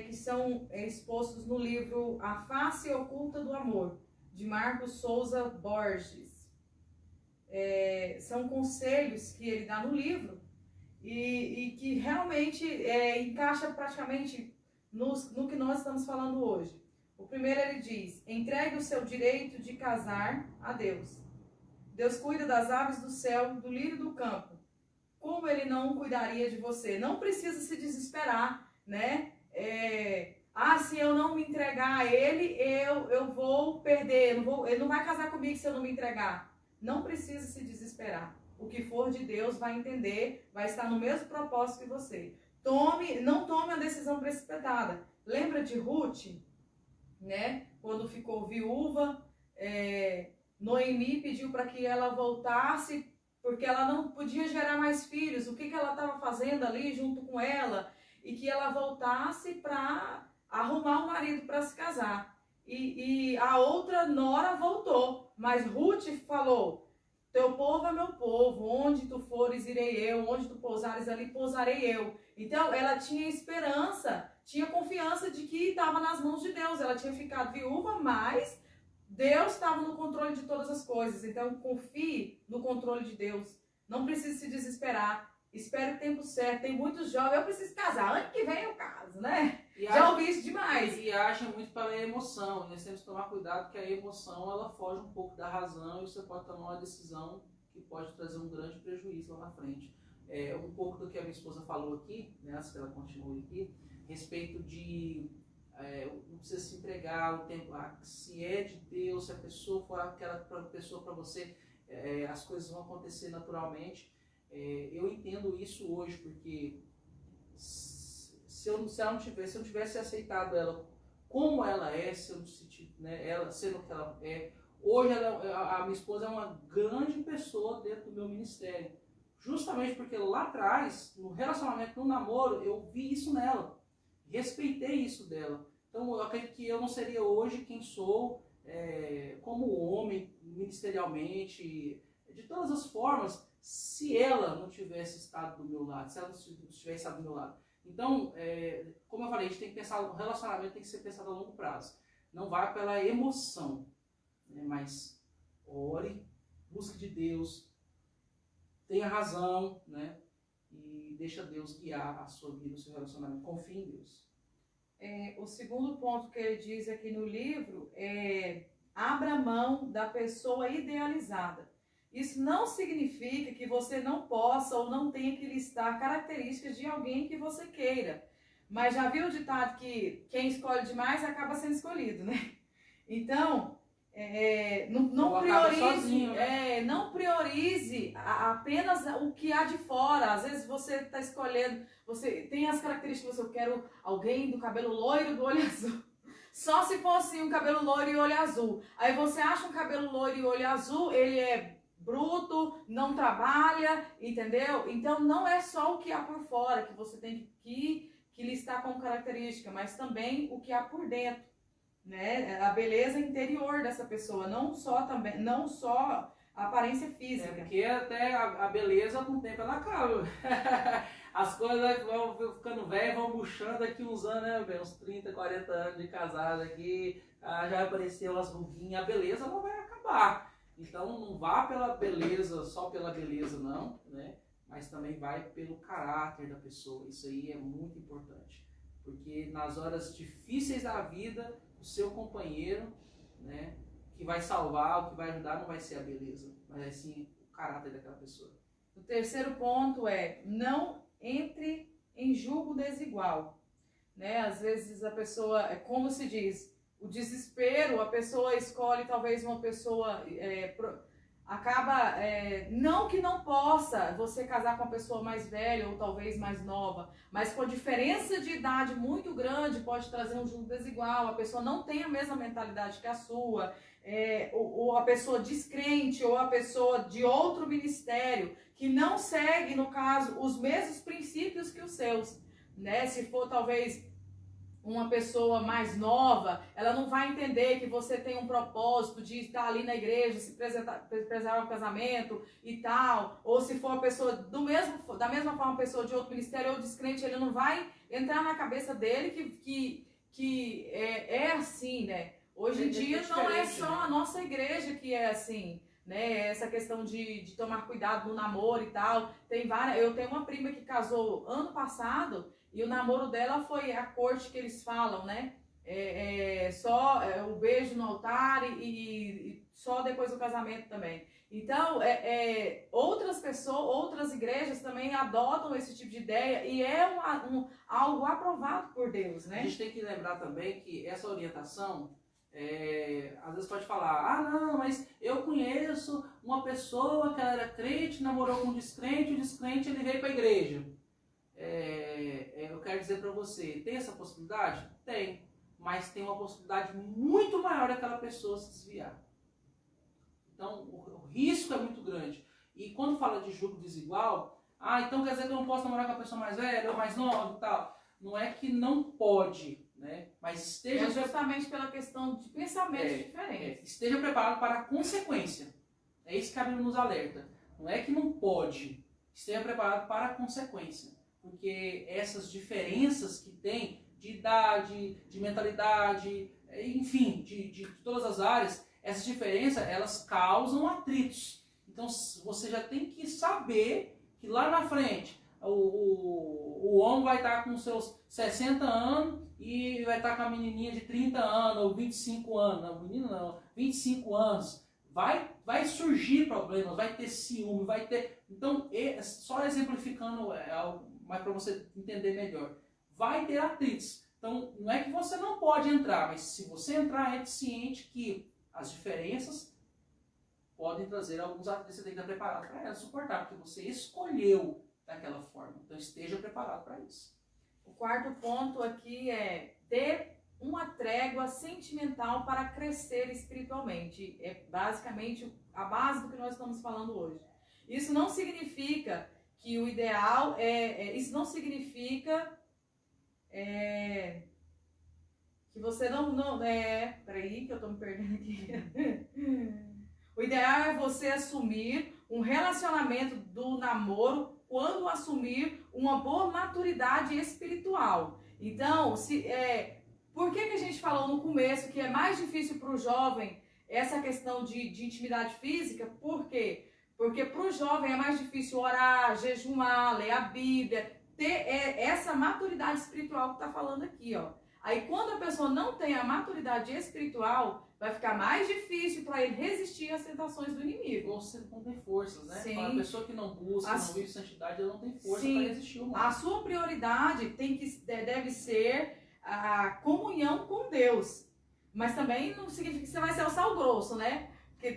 que são expostos no livro A Face Oculta do Amor, de Marcos Souza Borges. São conselhos que ele dá no livro e que realmente encaixa praticamente no que nós estamos falando hoje. O primeiro ele diz: entregue o seu direito de casar a Deus. Deus cuida das aves do céu, do lírio do campo. Como ele não cuidaria de você? Não precisa se desesperar, né? Se eu não me entregar a ele, eu vou perder. Ele não vai casar comigo se eu não me entregar. Não precisa se desesperar. O que for de Deus vai entender, vai estar no mesmo propósito que você. Não tome a decisão precipitada. Lembra de Ruth, né? Quando ficou viúva, Noemi pediu para que ela voltasse, porque ela não podia gerar mais filhos. O que ela estava fazendo ali junto com ela? E que ela voltasse para arrumar um marido para se casar. E a outra nora voltou, mas Ruth falou: teu povo é meu povo, onde tu fores irei eu, onde tu pousares ali pousarei eu. Então ela tinha esperança, tinha confiança de que estava nas mãos de Deus. Ela tinha ficado viúva, mas Deus estava no controle de todas as coisas. Então confie no controle de Deus. Não precisa se desesperar. Espere o tempo certo. Tem muitos jovens: eu preciso casar, ano que vem eu caso, né? Já ouvi isso demais. E acha muito pela emoção. E nós temos que tomar cuidado, que a emoção ela foge um pouco da razão e você pode tomar uma decisão que pode trazer um grande prejuízo lá na frente. Um pouco do que a minha esposa falou aqui, né, antes que ela continue aqui, a respeito de não precisa se entregar o tempo, se é de Deus, se a pessoa for aquela pessoa para você, as coisas vão acontecer naturalmente. Eu entendo isso hoje, porque se eu não tivesse aceitado ela como ela é, ela sendo o que ela é, hoje a minha esposa é uma grande pessoa dentro do meu ministério. Justamente porque lá atrás, no relacionamento, no namoro, eu vi isso nela. Respeitei isso dela. Então eu acredito que eu não seria hoje quem sou, como homem, ministerialmente, de todas as formas, se ela não tivesse estado do meu lado, se ela não tivesse estado do meu lado. Então, como eu falei, a gente tem que pensar, o relacionamento tem que ser pensado a longo prazo. Não vá pela emoção, né? Mas ore, busque de Deus, tenha razão, né? E deixa Deus guiar a sua vida, o seu relacionamento. Confie em Deus. O segundo ponto que ele diz aqui no livro é: abra mão da pessoa idealizada. Isso não significa que você não possa ou não tenha que listar características de alguém que você queira. Mas já viu o ditado que quem escolhe demais acaba sendo escolhido, né? Então, não priorize, sozinho, né? não priorize apenas o que há de fora. Às vezes você está escolhendo, você tem as características, eu quero alguém do cabelo loiro, do olho azul. Só se fosse um cabelo loiro e olho azul. Aí você acha um cabelo loiro e olho azul, ele é bruto, não trabalha, entendeu? Então não é só o que há por fora que você tem que listar como característica, mas também o que há por dentro, né? A beleza interior dessa pessoa, não só a aparência física. Porque até a beleza com o tempo ela acaba. As coisas vão ficando velhas, vão murchando daqui uns anos, né, bem? Uns 30, 40 anos de casado aqui, já vai aparecer umas ruguinhas, a beleza não vai acabar. Então não vá pela beleza, só pela beleza não, né? mas também vai pelo caráter da pessoa. Isso aí é muito importante, porque nas horas difíceis da vida, o seu companheiro, né, que vai salvar, o que vai ajudar não vai ser a beleza, mas é sim o caráter daquela pessoa. O terceiro ponto é: não entre em julgo desigual. Né? Às vezes a pessoa, como se diz, o desespero, a pessoa escolhe talvez uma pessoa, acaba, não que não possa você casar com uma pessoa mais velha ou talvez mais nova, mas com a diferença de idade muito grande pode trazer um julgo desigual, a pessoa não tem a mesma mentalidade que a sua, ou a pessoa descrente, ou a pessoa de outro ministério, que não segue, no caso, os mesmos princípios que os seus, né? Se for talvez uma pessoa mais nova, ela não vai entender que você tem um propósito de estar ali na igreja, se preservar o casamento e tal, ou se for uma pessoa da mesma forma, uma pessoa de outro ministério ou descrente, ele não vai entrar na cabeça dele que é assim, né? Hoje em dia não é só a nossa igreja que é assim, né? Essa questão de tomar cuidado no namoro e tal, eu tenho uma prima que casou ano passado, e o namoro dela foi a corte que eles falam, né? Só o beijo no altar e só depois do casamento também. Então, outras pessoas, outras igrejas também adotam esse tipo de ideia e é algo aprovado por Deus, né? A gente tem que lembrar também que essa orientação, às vezes pode falar, não, mas eu conheço uma pessoa que ela era crente, namorou com um descrente, o descrente ele veio para a igreja. Eu quero dizer para você, tem essa possibilidade? Tem, mas tem uma possibilidade muito maior daquela pessoa se desviar. Então, o risco é muito grande. E quando fala de julgo desigual, então quer dizer que eu não posso namorar com a pessoa mais velha ou mais nova e tal. Não é que não pode, né? Mas esteja... justamente pela questão de pensamentos diferentes. Esteja preparado para a consequência. É isso que a Bíblia nos alerta. Não é que não pode, esteja preparado para a consequência. Porque essas diferenças que tem de idade, de mentalidade, enfim, de todas as áreas, essas diferenças, elas causam atritos. Então você já tem que saber que lá na frente o homem vai estar com seus 60 anos e vai estar com a menininha de 30 anos ou 25 anos. Não, menina não, 25 anos. Vai surgir problemas, vai ter ciúme, vai ter... Então, só exemplificando algo, mas para você entender melhor, vai ter atritos. Então, não é que você não pode entrar, mas se você entrar, é ciente que as diferenças podem trazer alguns atritos. Você tem que estar preparado para elas, suportar, porque você escolheu daquela forma. Então, esteja preparado para isso. O quarto ponto aqui é ter uma trégua sentimental para crescer espiritualmente. É basicamente a base do que nós estamos falando hoje. Isso não significa que o ideal isso não significa que você peraí que eu tô me perdendo aqui. O ideal é você assumir um relacionamento do namoro quando assumir uma boa maturidade espiritual. Então, por que a gente falou no começo que é mais difícil para o jovem essa questão de intimidade física? Por quê? Porque para o jovem é mais difícil orar, jejuar, ler a Bíblia, ter essa maturidade espiritual que está falando aqui, ó. Aí quando a pessoa não tem a maturidade espiritual, vai ficar mais difícil para ele resistir às tentações do inimigo. Ou você não tem forças, né? Sim. A pessoa que não busca, não vive santidade, ela não tem força Sim. para resistir ao mal. A sua prioridade deve ser a comunhão com Deus. Mas também não significa que você vai ser o sal grosso, né? Porque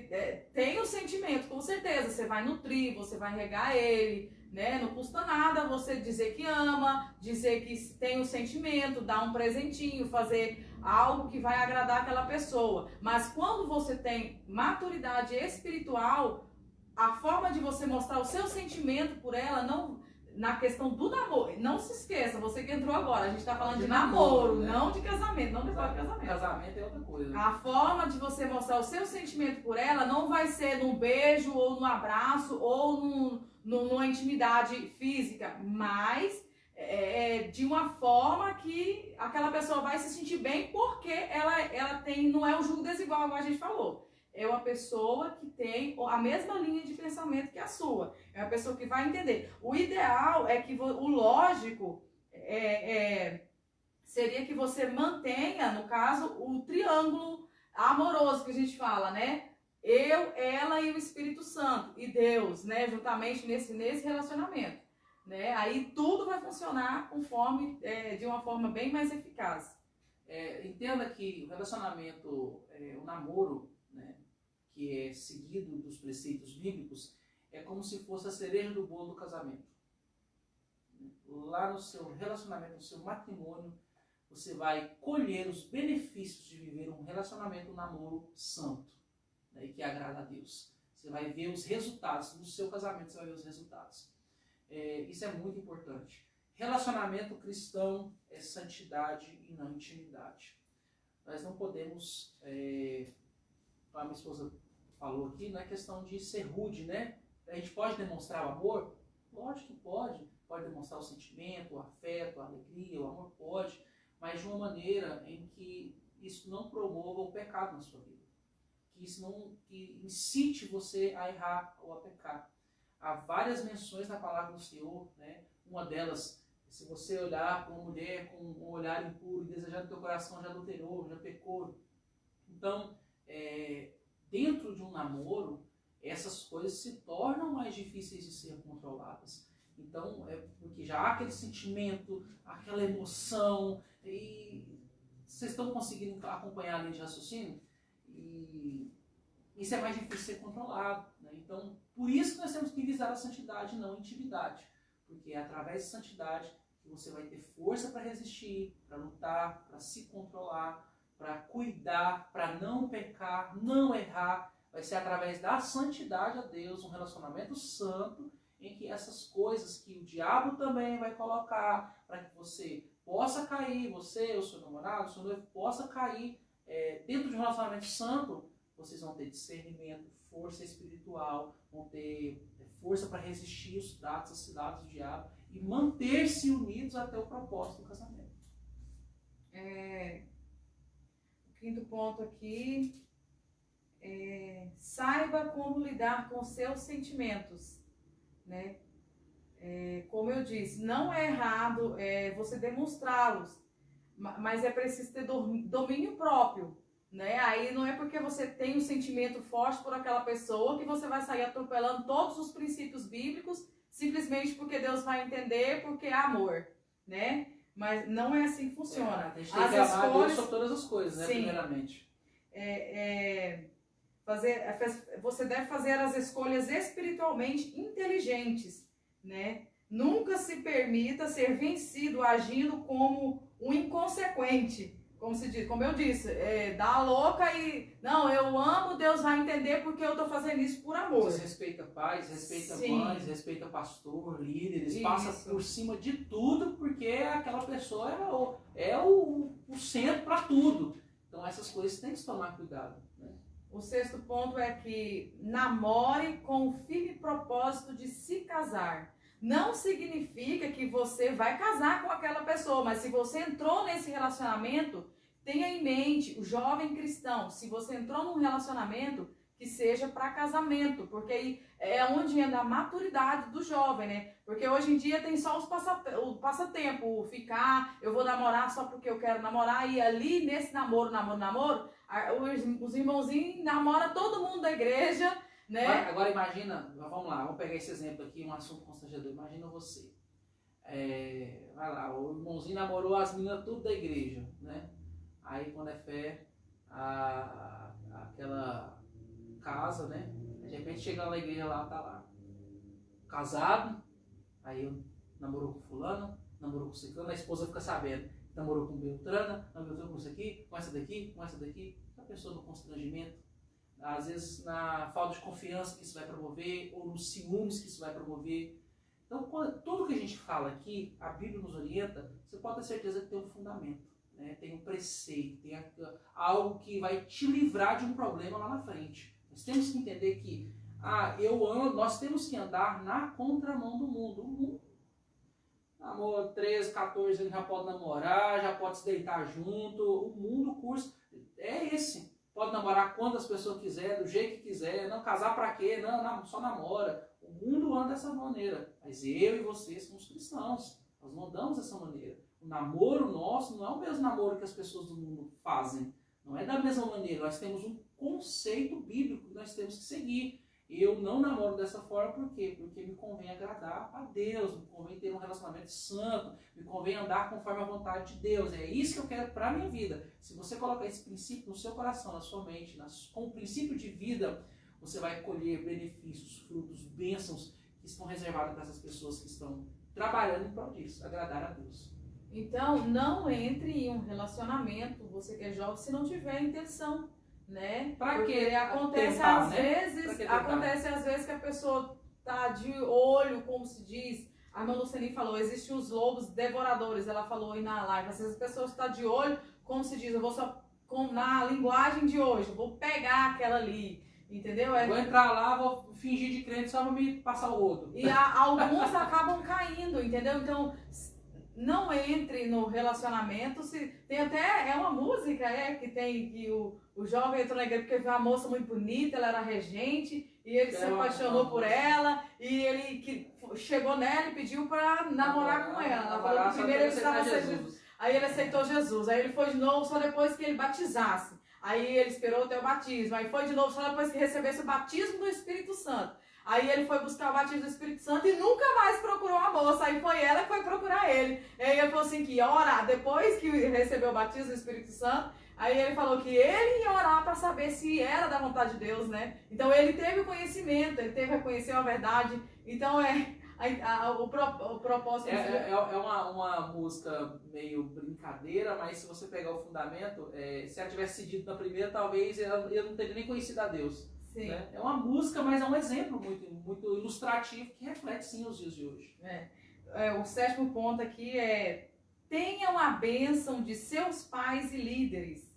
tem o sentimento, com certeza. Você vai nutrir, você vai regar ele, né? Não custa nada você dizer que ama, dizer que tem o sentimento, dar um presentinho, fazer algo que vai agradar aquela pessoa. Mas quando você tem maturidade espiritual, a forma de você mostrar o seu sentimento por ela, não, na questão do namoro, não se esqueça, você que entrou agora, a gente está falando de namoro, né? Não de casamento, não depois de casamento. Casamento é outra coisa. A forma de você mostrar o seu sentimento por ela não vai ser num beijo, ou num abraço, ou numa intimidade física, mas de uma forma que aquela pessoa vai se sentir bem, porque ela tem, não é um julgo desigual, como a gente falou. é uma pessoa que tem a mesma linha de pensamento que a sua. É uma pessoa que vai entender. O ideal é que o lógico seria que você mantenha, no caso, o triângulo amoroso que a gente fala, né? Eu, ela e o Espírito Santo e Deus, né? Juntamente nesse relacionamento, né? Aí tudo vai funcionar conforme, de uma forma bem mais eficaz. Entenda que o relacionamento, o namoro, né, que é seguido dos preceitos bíblicos, é como se fosse a cereja do bolo do casamento. Lá no seu relacionamento, no seu matrimônio, você vai colher os benefícios de viver um relacionamento, um namoro santo, né, e que agrada a Deus. Você vai ver os resultados no seu casamento, você vai ver os resultados. Isso é muito importante. Relacionamento cristão é santidade e não intimidade. Nós não podemos, como a minha esposa falou aqui, não é questão de ser rude, né? A gente pode demonstrar o amor? Lógico que pode. Pode demonstrar o sentimento, o afeto, a alegria, o amor pode, mas de uma maneira em que isso não promova o pecado na sua vida. Que incite você a errar ou a pecar. Há várias menções na palavra do Senhor, né? Uma delas, se você olhar para uma mulher com um olhar impuro, desejando teu coração, já adulterou, já pecou. Então, dentro de um namoro, essas coisas se tornam mais difíceis de ser controladas. Então, porque já há aquele sentimento, aquela emoção, e vocês estão conseguindo acompanhar a linha de raciocínio? E isso é mais difícil de ser controlado, né? Então, por isso que nós temos que visar a santidade, não a intimidade. Porque é através da santidade que você vai ter força para resistir, para lutar, para se controlar, para cuidar, para não pecar, não errar. Vai ser através da santidade a Deus, um relacionamento santo, em que essas coisas que o diabo também vai colocar para que você possa cair, você, o seu namorado, o seu noivo, possa cair dentro de um relacionamento santo. Vocês vão ter discernimento, força espiritual, vão ter força para resistir os tratos, as ciladas do diabo e manter-se unidos até o propósito do casamento. O quinto ponto aqui saiba como lidar com seus sentimentos, né? Como eu disse, não é errado você demonstrá-los, mas é preciso ter domínio próprio, né? Aí não é porque você tem um sentimento forte por aquela pessoa que você vai sair atropelando todos os princípios bíblicos simplesmente porque Deus vai entender, porque é amor, né? Mas não é assim que funciona. A gente tem que amar a Deus sobre todas as coisas, né? Sim. Primeiramente. Você deve fazer as escolhas espiritualmente inteligentes, né? Nunca se permita ser vencido agindo como um inconsequente. Como eu disse, dá a louca e... Não, eu amo, Deus vai entender porque eu estou fazendo isso por amor. Você respeita pais, respeita Sim. mães, respeita pastor, líderes, Isso. passa por cima de tudo porque aquela pessoa é o centro para tudo. Então essas coisas tem que se tomar cuidado, né? O sexto ponto é que namore com o firme propósito de se casar. Não significa que você vai casar com aquela pessoa, mas se você entrou nesse relacionamento, tenha em mente, o jovem cristão, se você entrou num relacionamento, que seja para casamento, porque aí é onde entra a maturidade do jovem, né? Porque hoje em dia tem só o passatempo, ficar, eu vou namorar só porque eu quero namorar, e ali nesse namoro, os irmãozinhos namoram todo mundo da igreja, né? Agora imagina, vamos lá, vamos pegar esse exemplo aqui, um assunto constrangedor. Imagina você, vai lá, o irmãozinho namorou as meninas tudo da igreja, né? Aí quando é fé, aquela casa, né? De repente chega na igreja lá, tá lá, casado, aí eu namorou com fulano, namorou com ciclano, a esposa fica sabendo, namorou com Beltrana, namorou com isso aqui, com essa daqui, com essa daqui, a pessoa no constrangimento, às vezes na falta de confiança que isso vai promover, ou nos ciúmes que isso vai promover. Então, tudo que a gente fala aqui, a Bíblia nos orienta, você pode ter certeza que tem um fundamento, né? Tem um preceito, tem algo que vai te livrar de um problema lá na frente. Nós temos que entender que nós temos que andar na contramão do mundo. O mundo, amor, 13, 14 anos já pode namorar, já pode se deitar junto. O mundo, o curso é esse. pode namorar quantas pessoas quiser, do jeito que quiser, não casar pra quê? Não, só namora. O mundo anda dessa maneira, mas eu e você somos cristãos, nós não andamos dessa maneira. O namoro nosso não é o mesmo namoro que as pessoas do mundo fazem, não é da mesma maneira, nós temos um conceito bíblico que nós temos que seguir. Eu não namoro dessa forma, por quê? Porque me convém agradar a Deus, me convém ter um relacionamento santo, me convém andar conforme a vontade de Deus. É isso que eu quero para a minha vida. Se você colocar esse princípio no seu coração, na sua mente, como princípio de vida, você vai colher benefícios, frutos, bênçãos que estão reservados para essas pessoas que estão trabalhando em prol disso, agradar a Deus. Então, não entre em um relacionamento, você que é jovem, se não tiver intenção. Né? Para que acontece tentar, às vezes, que a pessoa tá de olho, como se diz. A irmã Luceni falou, existem os lobos devoradores, ela falou aí na live. Às vezes as pessoas estão de olho, como se diz, eu vou só na linguagem de hoje, eu vou pegar aquela ali, entendeu? Vou entrar lá, vou fingir de crente só para me passar o rodo. E alguns acabam caindo, entendeu? Então não entre no relacionamento. Se tem até uma música que tem que o jovem entrou na igreja porque viu uma moça muito bonita, ela era regente e ele se apaixonou por ela e ele que chegou nela e pediu para namorar com ela. Ela falou que primeiro ele estava Jesus. Aí ele aceitou Jesus. Aí ele foi de novo só depois que ele batizasse. Aí ele esperou ter o batismo. Aí foi de novo só depois que recebesse o batismo do Espírito Santo. Aí ele foi buscar o batismo do Espírito Santo e nunca mais procurou a moça. Aí foi ela que foi procurar ele. Aí ele falou assim que ia orar. Depois que recebeu o batismo do Espírito Santo, aí ele falou que ele ia orar para saber se era da vontade de Deus, né? Então ele teve o conhecimento, ele teve a conhecer a verdade. Então o propósito... É uma música meio brincadeira, mas se você pegar o fundamento, se ela tivesse seguido na primeira, talvez eu não teria nem conhecido a Deus. Né? É uma música, mas é um exemplo muito ilustrativo que reflete sim os dias de hoje. O sétimo ponto aqui é: tenham a bênção de seus pais e líderes.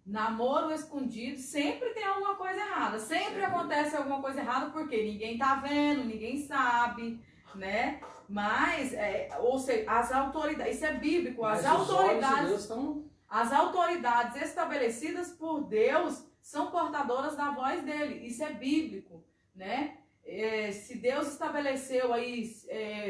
Namoro escondido sempre tem alguma coisa errada. Sempre acontece alguma coisa errada porque ninguém tá vendo, ninguém sabe, né? Mas, ou seja, as autoridades, isso é bíblico, as autoridades estabelecidas por Deus são portadoras da voz dele. Isso é bíblico, né? Se Deus estabeleceu aí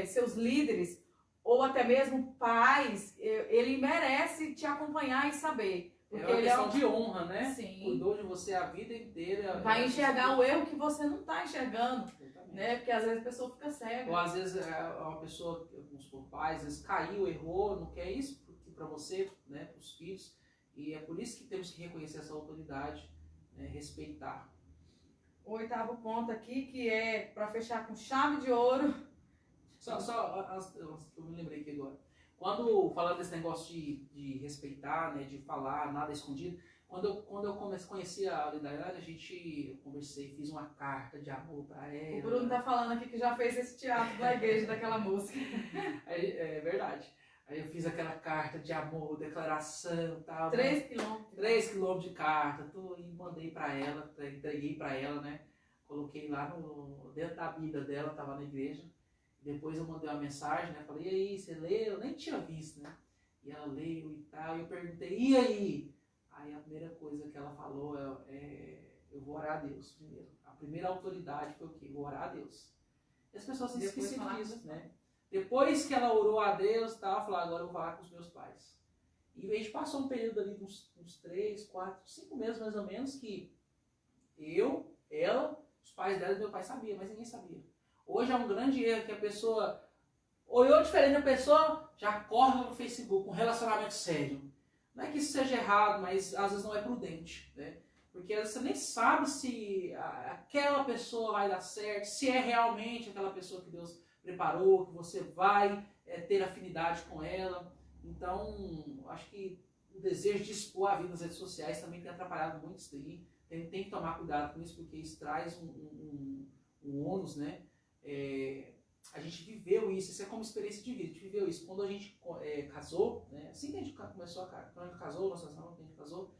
seus líderes, ou até mesmo pais, ele merece te acompanhar e saber. Porque é uma questão de honra, né? Sim. Cuidou de você a vida inteira. Vai enxergar o erro que você não está enxergando. Né? Porque às vezes a pessoa fica cega. Ou às vezes uma pessoa, vamos supor, pais, às vezes caiu, errou, não quer isso para você, né, para os filhos. E é por isso que temos que reconhecer essa autoridade, respeitar. O oitavo ponto aqui, que é para fechar com chave de ouro. Eu me lembrei aqui agora. Quando falando desse negócio de respeitar, né, de falar, nada escondido, quando eu conheci a Lidaiane, eu conversei, fiz uma carta de amor para ela. O Bruno tá falando aqui que já fez esse teatro da igreja daquela música. É verdade. Aí eu fiz aquela carta de amor, declaração, tal. 3 quilômetros. 3 quilômetros de carta, e mandei para ela, entreguei para ela, né? Coloquei lá dentro da Bíblia dela, tava na igreja. Depois eu mandei uma mensagem, né? Falei, e aí, você leu? Eu nem tinha visto, né? E ela leu e tal, e eu perguntei, e aí? Aí a primeira coisa que ela falou eu vou orar a Deus primeiro. A primeira autoridade foi o quê? Vou orar a Deus. E as pessoas se esquecem disso, né? Depois que ela orou a Deus, ela falou, agora eu vou falar com os meus pais. E a gente passou um período ali, uns 3, 4, 5 meses mais ou menos, que ela, os pais dela e meu pai sabiam, mas ninguém sabia. Hoje é um grande erro que a pessoa olhou diferente da pessoa, já corre no Facebook, um relacionamento sério. Não é que isso seja errado, mas às vezes não é prudente, né? Porque você nem sabe se aquela pessoa vai dar certo, se é realmente aquela pessoa que Deus preparou, que você vai ter afinidade com ela. Então, acho que o desejo de expor a vida nas redes sociais também tem atrapalhado muito isso daí. Tem que tomar cuidado com isso, porque isso traz um ônus, né? A gente viveu isso é como experiência de vida, a gente viveu isso. Quando a gente casou, né? Assim que a gente começou quando a gente casou, nossa relação, que a gente casou,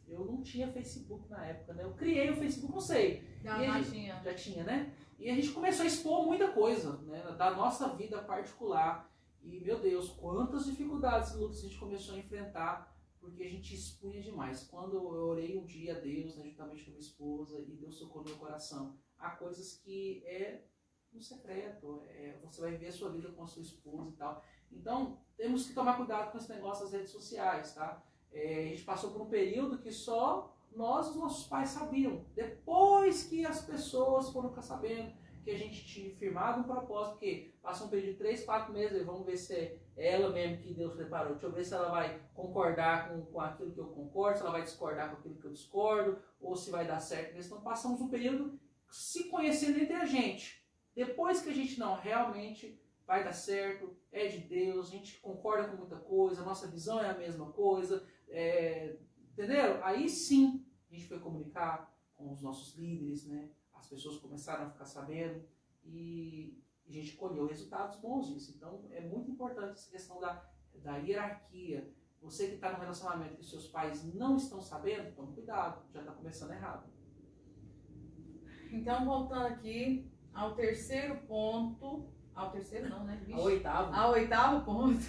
eu não tinha Facebook na época, né? Eu criei o Facebook, não sei. Já tinha, né? E a gente começou a expor muita coisa, né? Da nossa vida particular. E, meu Deus, quantas dificuldades e lutas a gente começou a enfrentar porque a gente expunha demais. Quando eu orei um dia a Deus, né, juntamente com a minha esposa, e Deus tocou no meu coração, há coisas que é no secreto, você vai viver a sua vida com a sua esposa e tal. Então, temos que tomar cuidado com esse negócio das redes sociais, tá? A gente passou por um período que só nós, os nossos pais, sabiam. Depois que as pessoas foram ficar sabendo que a gente tinha firmado um propósito, porque passou um período de 3, 4 meses, vamos ver se é ela mesmo que Deus preparou. Deixa eu ver se ela vai concordar com aquilo que eu concordo, se ela vai discordar com aquilo que eu discordo, ou se vai dar certo. Então passamos um período se conhecendo entre a gente. Depois que a gente não, realmente vai dar certo, é de Deus, a gente concorda com muita coisa, a nossa visão é a mesma coisa, entendeu? Aí sim, a gente foi comunicar com os nossos líderes, né? As pessoas começaram a ficar sabendo e a gente colheu resultados bons disso. Então, é muito importante essa questão da hierarquia. Você que está no relacionamento que seus pais não estão sabendo, tome cuidado, já está começando errado. Então, voltando aqui ao terceiro ponto, ao terceiro não, né? Vixe. Ao oitavo ponto.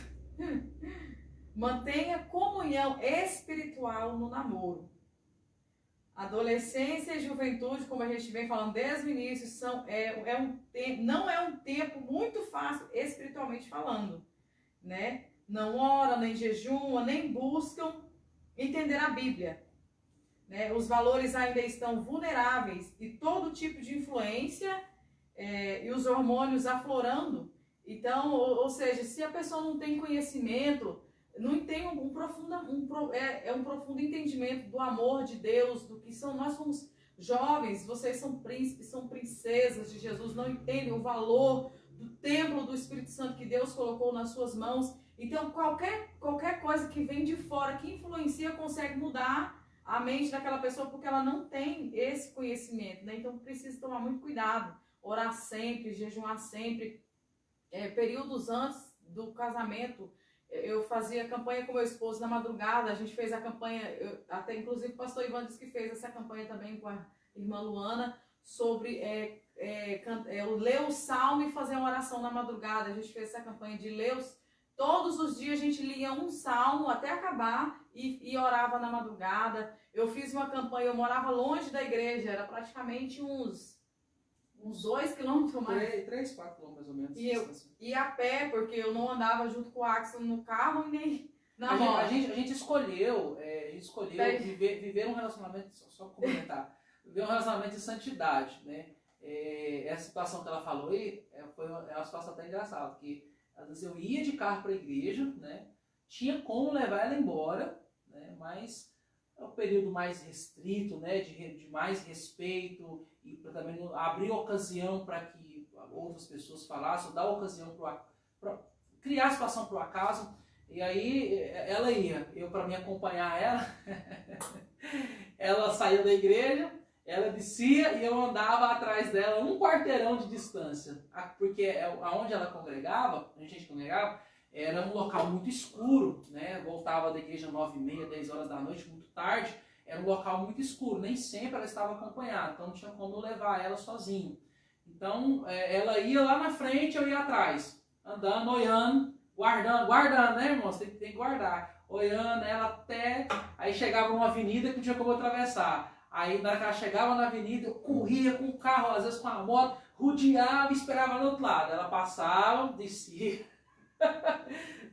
Mantenha comunhão espiritual no namoro. Adolescência e juventude, como a gente vem falando desde o início, não é um tempo muito fácil espiritualmente falando, né? Não oram, nem jejuam, nem buscam entender a Bíblia, né? Os valores ainda estão vulneráveis e todo tipo de influência e os hormônios aflorando. Então, ou seja, se a pessoa não tem conhecimento, não tem um profundo entendimento do amor de Deus, do que são. Nós somos jovens, vocês são príncipes, são princesas de Jesus, não entendem o valor do templo do Espírito Santo que Deus colocou nas suas mãos. Então, qualquer coisa que vem de fora, que influencia, consegue mudar a mente daquela pessoa, porque ela não tem esse conhecimento, né? Então, precisa tomar muito cuidado, orar sempre, jejuar sempre. Períodos antes do casamento, eu fazia campanha com meu esposo na madrugada, a gente fez a campanha, até inclusive o pastor Ivan disse que fez essa campanha também com a irmã Luana, sobre ler o salmo e fazer uma oração na madrugada. A gente fez essa campanha de ler todos os dias a gente lia um salmo até acabar e orava na madrugada. Eu fiz uma campanha, eu morava longe da igreja, era praticamente uns 2 quilômetros mais. 3, 4 quilômetros mais ou menos. E a pé, porque eu não andava junto com o Axel no carro e nem na moto. A gente escolheu viver um relacionamento, só complementar, viver um relacionamento de santidade, né? Essa situação que ela falou aí foi uma situação até engraçada, porque às vezes eu ia de carro para a igreja, né? Tinha como levar ela embora, né? Mas é um período mais restrito, né? De mais respeito e para também abrir ocasião para que outras pessoas falassem, dar ocasião para criar a situação para o acaso. E aí ela ia, eu para me acompanhar ela saía da igreja, ela descia e eu andava atrás dela 1 quarteirão de distância, porque aonde ela congregava, a gente congregava, era um local muito escuro, né? Voltava da igreja 9h30, 10 horas da noite, muito tarde, era um local muito escuro, nem sempre ela estava acompanhada, então não tinha como eu levar ela sozinho. Então ela ia lá na frente, eu ia atrás, andando, olhando, guardando, né, irmão? Você tem que guardar, olhando ela até, aí chegava numa avenida que não tinha como eu atravessar. Aí na hora que ela chegava na avenida, eu corria com o carro, às vezes com a moto, rodeava e esperava no outro lado. Ela passava, descia.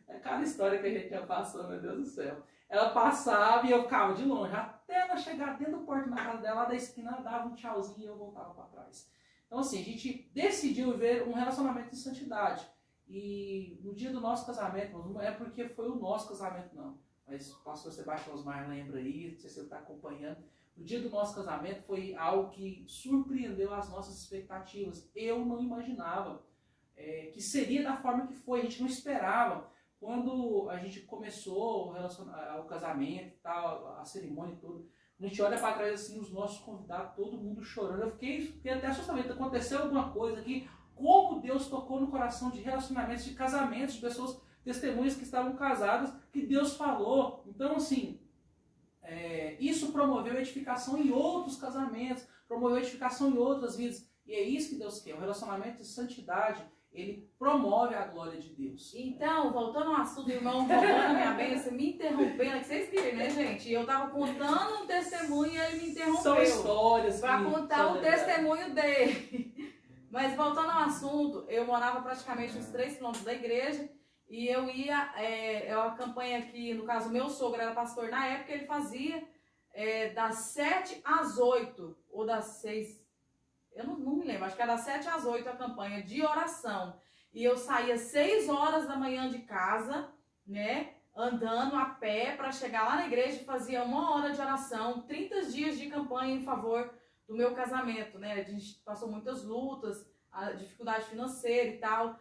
É cada história que a gente já passou, meu Deus do céu. Ela passava e eu ficava de longe, até ela chegar dentro do porto na casa dela, lá da esquina, ela dava um tchauzinho e eu voltava para trás. Então assim, a gente decidiu viver um relacionamento de santidade. E no dia do nosso casamento, não é porque foi o nosso casamento não, mas o pastor Sebastião Osmar lembra aí, não sei se você está acompanhando. O dia do nosso casamento foi algo que surpreendeu as nossas expectativas. Eu não imaginava que seria da forma que foi, a gente não esperava. Quando a gente começou o casamento e tal, a cerimônia e tudo, a gente olha para trás assim, os nossos convidados, todo mundo chorando. Eu fiquei até assustado, aconteceu alguma coisa aqui, como Deus tocou no coração de relacionamentos, de casamentos, de pessoas, testemunhas que estavam casadas, que Deus falou. Então assim, isso promoveu edificação em outros casamentos, promoveu edificação em outras vidas. E é isso que Deus quer. O relacionamento de santidade, ele promove a glória de Deus. Então, voltando ao assunto, irmão, roubando a minha bênção, me interrompendo, que vocês viram, né? Gente, eu tava contando um testemunho e ele me interrompeu. São histórias. Pra contar o testemunho dele. Mas voltando ao assunto, eu morava praticamente uns 3 quilômetros da igreja e eu ia, a campanha aqui, no caso, meu sogro era pastor na época, ele fazia das 7 às 8, ou das 6, eu não me lembro, acho que era das 7 às 8 a campanha de oração. E eu saía 6 horas da manhã de casa, né, andando a pé para chegar lá na igreja e fazia 1 hora de oração, 30 dias de campanha em favor do meu casamento, né? A gente passou muitas lutas, a dificuldade financeira e tal,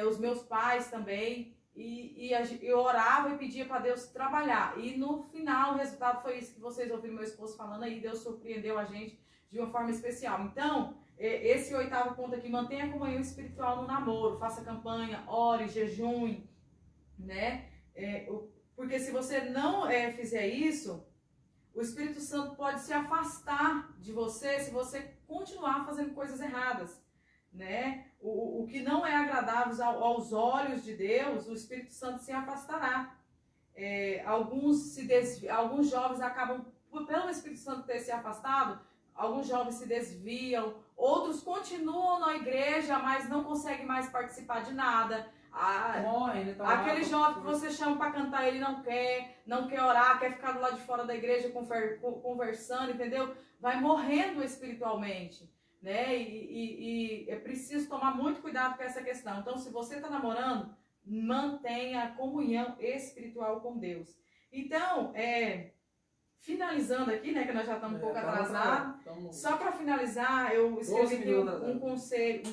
os meus pais também, e eu orava e pedia para Deus trabalhar. E no final o resultado foi isso que vocês ouviram meu esposo falando aí, Deus surpreendeu a gente de uma forma especial. Então, esse 8º ponto aqui, mantenha a comunhão espiritual no namoro, faça campanha, ore, jejum, né? Porque se você não fizer isso, o Espírito Santo pode se afastar de você se você continuar fazendo coisas erradas, né? O que não é agradável aos olhos de Deus, o Espírito Santo se afastará. Alguns jovens acabam, pelo Espírito Santo ter se afastado, alguns jovens se desviam, outros continuam na igreja, mas não conseguem mais participar de nada. Aquele jovem que você chama para cantar, ele não quer orar, quer ficar do lado de fora da igreja conversando, entendeu? Vai morrendo espiritualmente, né? E é preciso tomar muito cuidado com essa questão. Então, se você está namorando, mantenha a comunhão espiritual com Deus. Então, finalizando aqui, né, que nós já estamos um pouco atrasados, só para finalizar, eu escrevi aqui um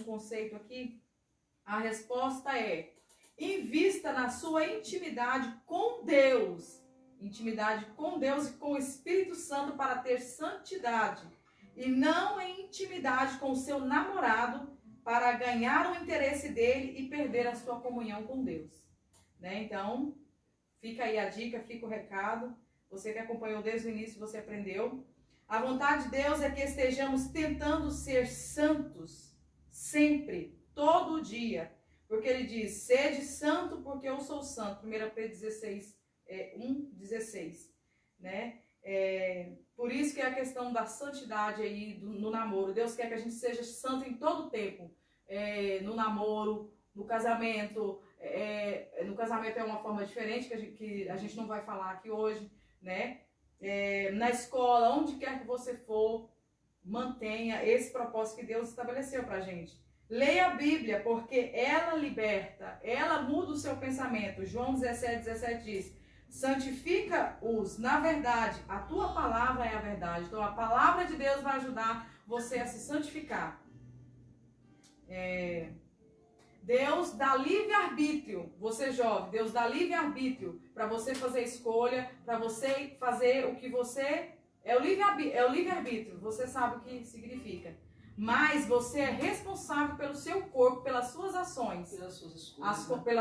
conceito aqui. A resposta é: invista na sua intimidade com Deus. Intimidade com Deus e com o Espírito Santo para ter santidade. E não em intimidade com o seu namorado para ganhar o interesse dele e perder a sua comunhão com Deus. Né? Então, fica aí a dica, fica o recado. Você que acompanhou desde o início, você aprendeu. A vontade de Deus é que estejamos tentando ser santos sempre, todo dia, porque ele diz: sede santo porque eu sou santo, 1 Pedro 16, 1:16, né? Por isso que é a questão da santidade aí no namoro. Deus quer que a gente seja santo em todo o tempo, no namoro, no casamento. No casamento é uma forma diferente que a gente não vai falar aqui hoje, né? Na escola, onde quer que você for, mantenha esse propósito que Deus estabeleceu pra gente. Leia a Bíblia, porque ela liberta, ela muda o seu pensamento. João 17:17 diz: santifica-os na verdade, a tua palavra é a verdade. Então a palavra de Deus vai ajudar você a se santificar. Deus dá livre-arbítrio, você jovem, Deus dá livre-arbítrio para você fazer escolha, para você fazer o que você... É o livre-arbítrio, você sabe o que significa. Mas você é responsável pelo seu corpo, pelas suas ações, pelas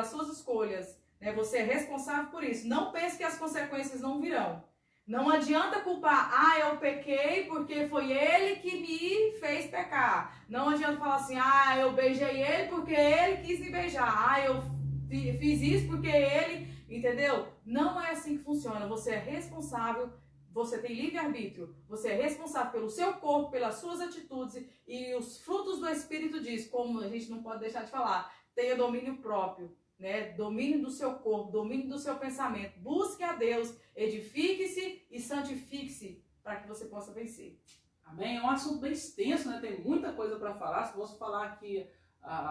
suas escolhas. Né? Você é responsável por isso. Não pense que as consequências não virão. Não adianta culpar: eu pequei porque foi ele que me fez pecar. Não adianta falar assim: eu beijei ele porque ele quis me beijar. Eu fiz isso porque ele... Entendeu? Não é assim que funciona. Você é responsável. Você tem livre-arbítrio, você é responsável pelo seu corpo, pelas suas atitudes, e os frutos do Espírito diz, como a gente não pode deixar de falar, tenha domínio próprio, né? Domínio do seu corpo, domínio do seu pensamento. Busque a Deus, edifique-se e santifique-se para que você possa vencer. Amém? É um assunto bem extenso, né? Tem muita coisa para falar. Se fosse falar aqui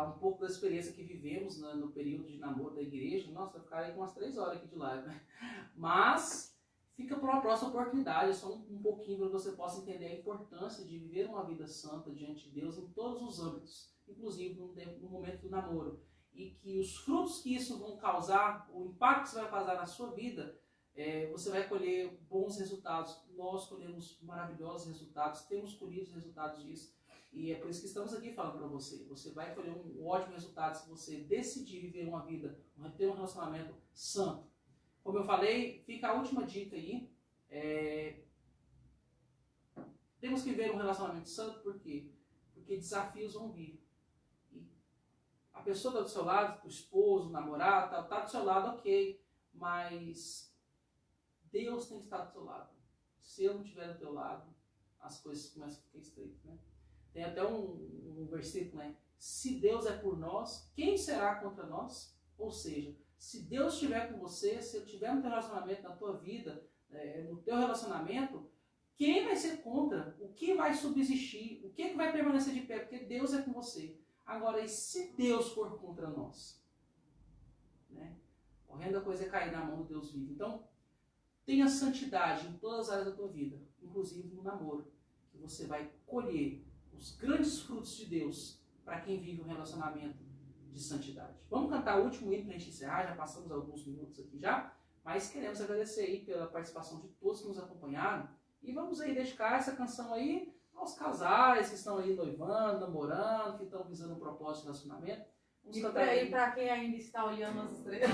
um pouco da experiência que vivemos, né, no período de namoro da igreja, nossa, vai ficar aí com umas 3 horas aqui de live, né? Mas... fica para uma próxima oportunidade, só um pouquinho para que você possa entender a importância de viver uma vida santa diante de Deus em todos os âmbitos, inclusive no momento do namoro. E que os frutos que isso vão causar, o impacto que isso vai causar na sua vida, você vai colher bons resultados. Nós colhemos maravilhosos resultados, temos colhido os resultados disso. E é por isso que estamos aqui falando para você. Você vai colher um ótimo resultado se você decidir viver uma vida, ter um relacionamento santo. Como eu falei, fica a última dica aí. Temos que ver um relacionamento santo, por quê? Porque desafios vão vir. E a pessoa está do seu lado, o esposo, o namorado, está do seu lado, ok. Mas Deus tem que estar do teu lado. Se eu não estiver do teu lado, as coisas começam a ficar estreitas, né? Tem até um versículo, né? Se Deus é por nós, quem será contra nós? Ou seja, se Deus estiver com você, se eu estiver no teu relacionamento, na tua vida, no teu relacionamento, quem vai ser contra? O que vai subsistir? O que vai permanecer de pé? Porque Deus é com você. Agora, e se Deus for contra nós? Né? Horrenda coisa é cair na mão do Deus vivo. Então, tenha santidade em todas as áreas da tua vida, inclusive no namoro, que você vai colher os grandes frutos de Deus para quem vive um relacionamento de santidade. Vamos cantar o último hino para a gente encerrar, já passamos alguns minutos aqui já, mas queremos agradecer aí pela participação de todos que nos acompanharam e vamos aí dedicar essa canção aí aos casais que estão aí noivando, namorando, que estão visando um propósito de relacionamento. Vamos E cantar aí para quem ainda está olhando as estrelas.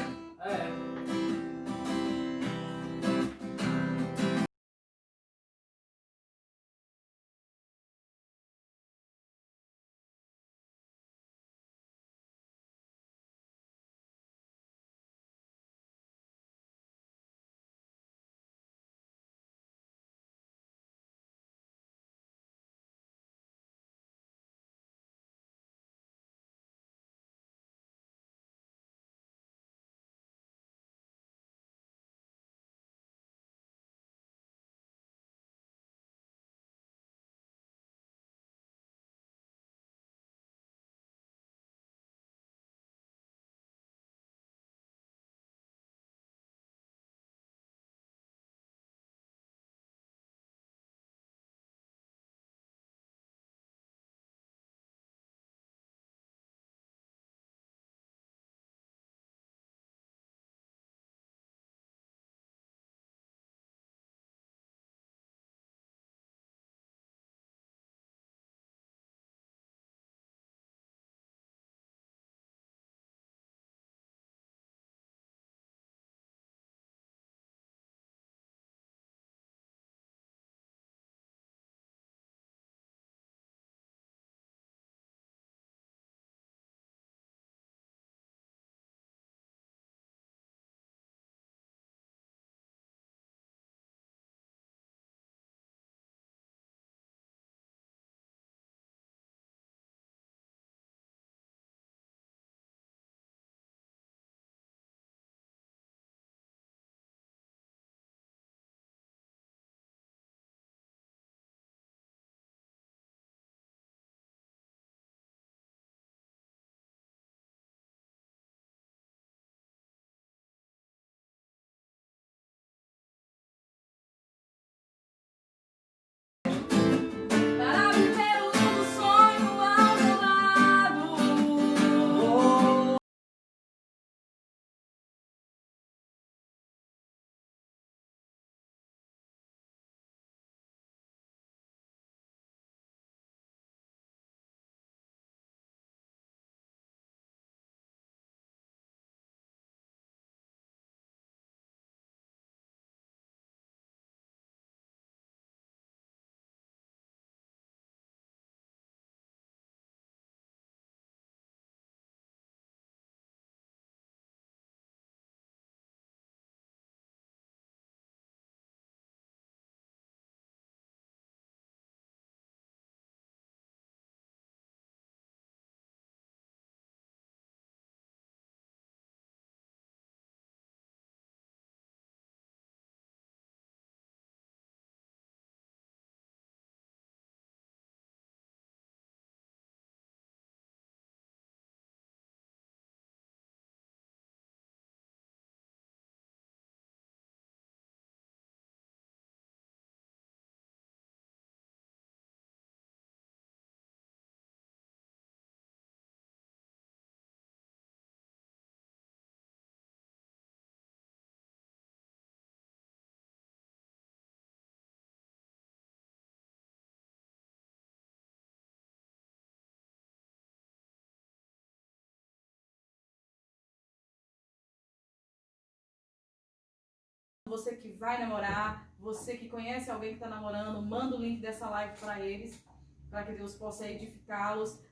Você que vai namorar, você que conhece alguém que está namorando, manda o link dessa live para eles, para que Deus possa edificá-los.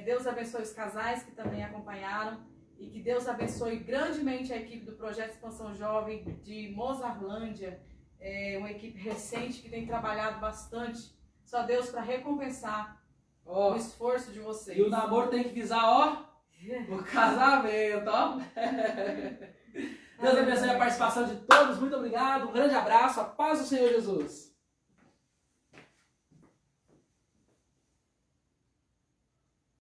Deus abençoe os casais que também acompanharam e que Deus abençoe grandemente a equipe do Projeto Expansão Jovem de Mozarlândia, uma equipe recente que tem trabalhado bastante. Só Deus para recompensar Ó, o esforço de vocês. e o namoro tem que visar, ó, o casamento, ó. Deus abençoe a participação de todos. Muito obrigado. Um grande abraço. A paz do Senhor Jesus.